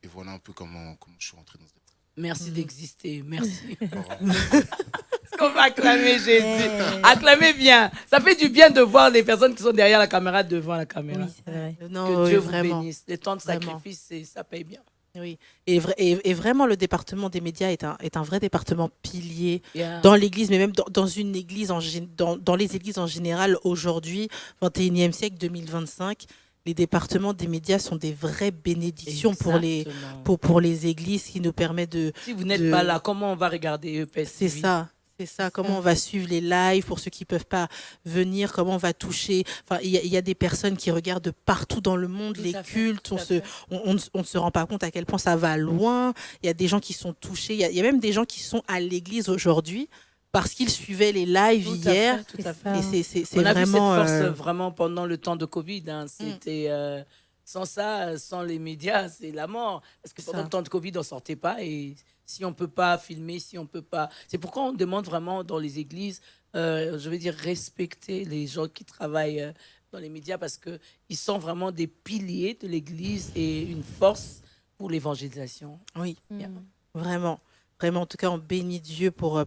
Et voilà un peu comment je suis rentré dans ce débat. Merci d'exister. Merci. Alors, Est-ce qu'on va acclamer Jésus? Acclamez bien. Ça fait du bien de voir les personnes qui sont derrière la caméra devant la caméra. Oui, c'est vrai. Non, Que oui, Dieu vous vraiment. bénisse. Les temps de Vraiment. sacrifice, ça paye bien. Oui. Et vraiment, le département des médias est un vrai département pilier Yeah. dans l'église, mais même dans une église, dans les églises en général, aujourd'hui, 21e siècle, 2025, les départements des médias sont des vraies bénédictions pour Exactement. pour les églises qui nous permettent de... Si vous n'êtes de- pas là, comment on va regarder EPS C'est TV? ça. C'est ça, comment on va suivre les lives pour ceux qui ne peuvent pas venir, comment on va toucher. Enfin, il y a des personnes qui regardent de partout dans le monde Tout les à fait, cultes. tout On à se, fait. on ne se rend pas compte à quel point ça va loin. Il y a des gens qui sont touchés. Il y a même des gens qui sont à l'église aujourd'hui parce qu'ils suivaient les lives Tout à hier. fait, tout à C'est fait. ça. Et c'est On a vraiment... vu cette force euh, vraiment pendant le temps de Covid. Hein. C'était sans ça, sans les médias, c'est la mort. Parce que pendant Ça. le temps de Covid, on ne sortait pas. Et si on ne peut pas filmer, si on ne peut pas... C'est pourquoi on demande vraiment dans les églises, je veux dire, respecter les gens qui travaillent dans les médias parce qu'ils sont vraiment des piliers de l'église et une force pour l'évangélisation. Oui, Yeah. vraiment. Vraiment, en tout cas, on bénit Dieu pour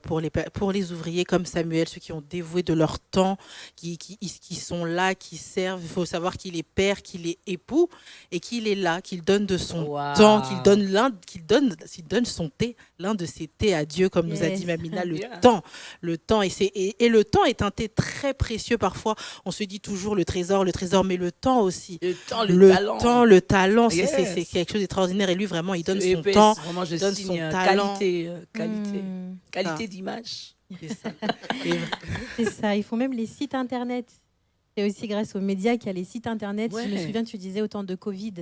les ouvriers comme Samuel, ceux qui ont dévoué de leur temps, qui sont là, qui servent. Il faut savoir qu'il est père, qu'il est époux et qu'il est là, qu'il donne de son Wow. temps, s'il donne son thé, l'un de ses thés à Dieu, comme nous a dit Yes. Mamina, le Yeah. temps. Le temps, et le temps est un thé très précieux parfois. On se dit toujours le trésor, mais le temps aussi. Le temps, le talent. Le talent, Yes. c'est quelque chose d'extraordinaire. Et lui, vraiment, il donne son EPS, temps. Vraiment, je donne signe son talent. qualité Ça. d'image. C'est ça. Et- C'est ça. Ils font même les sites internet. C'est aussi grâce aux médias qu'il y a les sites internet. Je me Ouais. souviens, tu disais au temps de Covid.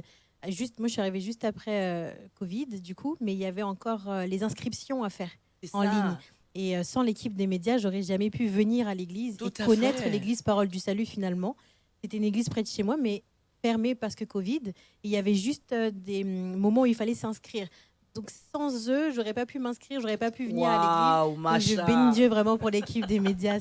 Moi, je suis arrivée juste après Covid, du coup, mais il y avait encore les inscriptions à faire C'est en ça. ligne. Et sans l'équipe des médias, j'aurais jamais pu venir à l'église Tout et à connaître fait. l'église Parole du Salut finalement. C'était une église près de chez moi, mais fermée parce que Covid. Et il y avait juste des moments où il fallait s'inscrire. Donc sans eux, j'aurais pas pu m'inscrire, j'aurais pas pu venir à Waouh, l'église. Donc, Macha. je bénis Dieu vraiment pour l'équipe des médias.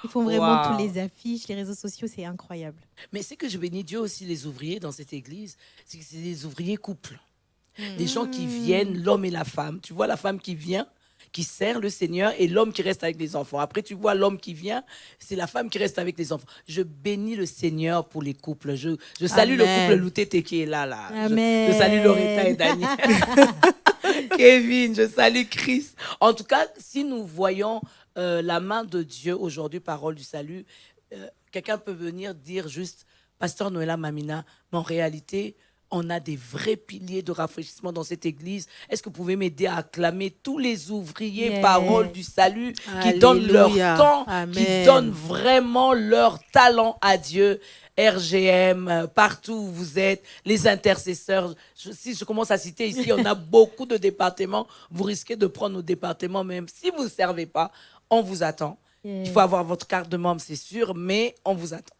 Ils font vraiment Waouh. tous les affiches, les réseaux sociaux, c'est incroyable. Mais c'est que je bénis Dieu aussi, les ouvriers dans cette église, c'est que c'est des ouvriers couples. Des gens qui viennent, l'homme et la femme. Tu vois la femme qui vient, qui sert le Seigneur, et l'homme qui reste avec les enfants. Après, tu vois l'homme qui vient, c'est la femme qui reste avec les enfants. Je bénis le Seigneur pour les couples. Je salue le Amen. couple Loutete qui est là. Amen. Je salue Loretta et Daniel. Kevin, je salue Chris. En tout cas, si nous voyons la main de Dieu aujourd'hui, parole du salut, quelqu'un peut venir dire juste, Pasteur Noëlla Mamina, mais en réalité, on a des vrais piliers de rafraîchissement dans cette église. Est-ce que vous pouvez m'aider à acclamer tous les ouvriers Yes. Parole du Salut qui donnent leur Alléluia. temps, Amen. qui donnent vraiment leur talent à Dieu? RGM, partout où vous êtes, les intercesseurs. Si je commence à citer ici, on a beaucoup de départements. Vous risquez de prendre nos départements, même si vous ne servez pas, on vous attend. Il faut avoir votre carte de membre, c'est sûr, mais on vous attend.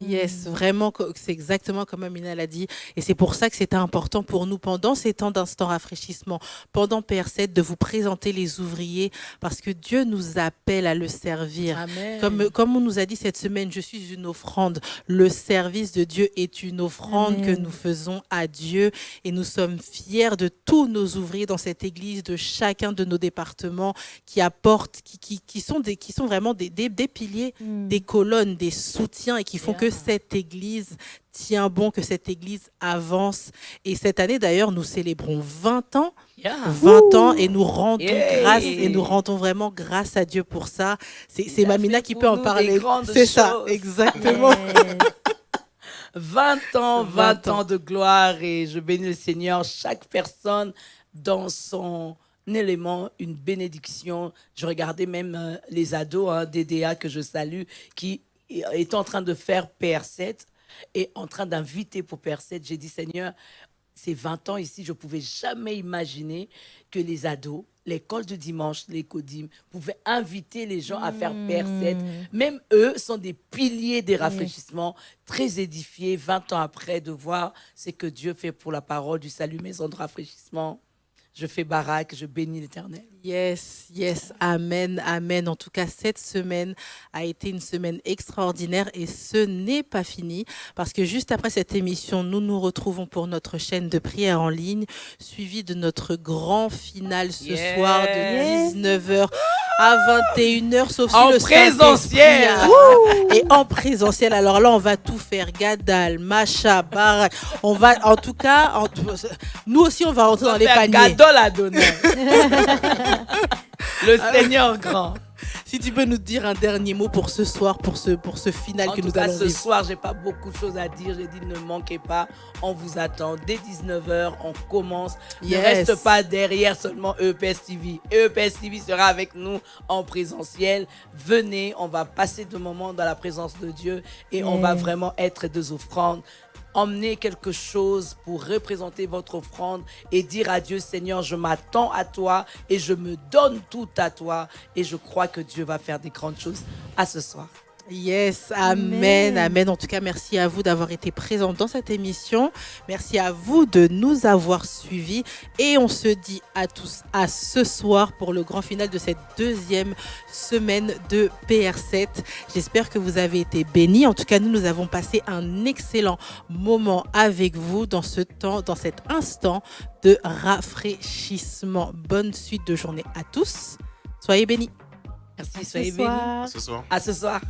Yes, vraiment, c'est exactement comme Amina l'a dit. Et c'est pour ça que c'était important pour nous, pendant ces temps d'instant rafraîchissement, pendant PR7, de vous présenter les ouvriers, parce que Dieu nous appelle à le servir. Amen. Comme on nous a dit cette semaine, je suis une offrande. Le service de Dieu est une offrande Amen. que nous faisons à Dieu. Et nous sommes fiers de tous nos ouvriers dans cette église, de chacun de nos départements qui apportent, qui sont vraiment des piliers, des colonnes, des soutiens et qui font que cette église tient bon, que cette église avance. Et cette année, d'ailleurs, nous célébrons 20 ans. Yeah. 20 ans et nous rendons Yeah. grâce et nous rendons vraiment grâce à Dieu pour ça. C'est Il a Mamina fait qui pour peut en nous parler. des grandes C'est ça, choses. exactement. Yes. 20 ans, 20 ans de gloire et je bénis le Seigneur, chaque personne dans son élément, une bénédiction. Je regardais même les ados, DDA que je salue, qui est en train de faire PR7 et en train d'inviter pour PR7. J'ai dit, Seigneur, ces 20 ans ici, je ne pouvais jamais imaginer que les ados, l'école du dimanche, l'écodim, pouvaient inviter les gens à faire PR7. Même eux sont des piliers des rafraîchissements, très édifiés, 20 ans après, de voir ce que Dieu fait pour la parole du salut, maison de rafraîchissement. Je fais baraque, je bénis l'Éternel. Yes, yes, amen, amen. En tout cas, cette semaine a été une semaine extraordinaire et ce n'est pas fini parce que juste après cette émission, nous nous retrouvons pour notre chaîne de prière en ligne, suivi de notre grand final ce Yes. soir de 19h à 21h, sauf si En le présentiel. Saint-Esprit et en présentiel. Alors là, on va tout faire, Gadal, Macha, Barak. On va, en tout cas, nous aussi, on va rentrer dans les paniers. Gadol à donner. Le Seigneur grand. Si tu peux nous dire un dernier mot pour ce soir, pour ce final En que tout nous cas, allons ce vivre. soir, j'ai pas beaucoup de choses à dire. J'ai dit, ne manquez pas. On vous attend. Dès 19h, on commence. Yes. Ne reste pas derrière seulement EPS TV. EPS TV sera avec nous en présentiel. Venez, on va passer de moments dans la présence de Dieu et on va vraiment être des offrandes. Emmenez quelque chose pour représenter votre offrande et dire à Dieu, Seigneur, je m'attends à toi et je me donne tout à toi. Et je crois que Dieu va faire des grandes choses à ce soir. Yes, amen, amen. En tout cas, merci à vous d'avoir été présents dans cette émission. Merci à vous de nous avoir suivis. Et on se dit à tous à ce soir pour le grand final de cette deuxième semaine de PR7. J'espère que vous avez été bénis. En tout cas, nous avons passé un excellent moment avec vous dans ce temps, dans cet instant de rafraîchissement. Bonne suite de journée à tous. Soyez bénis. Merci, Ce soyez bénis. soir. Ce soir. À ce soir.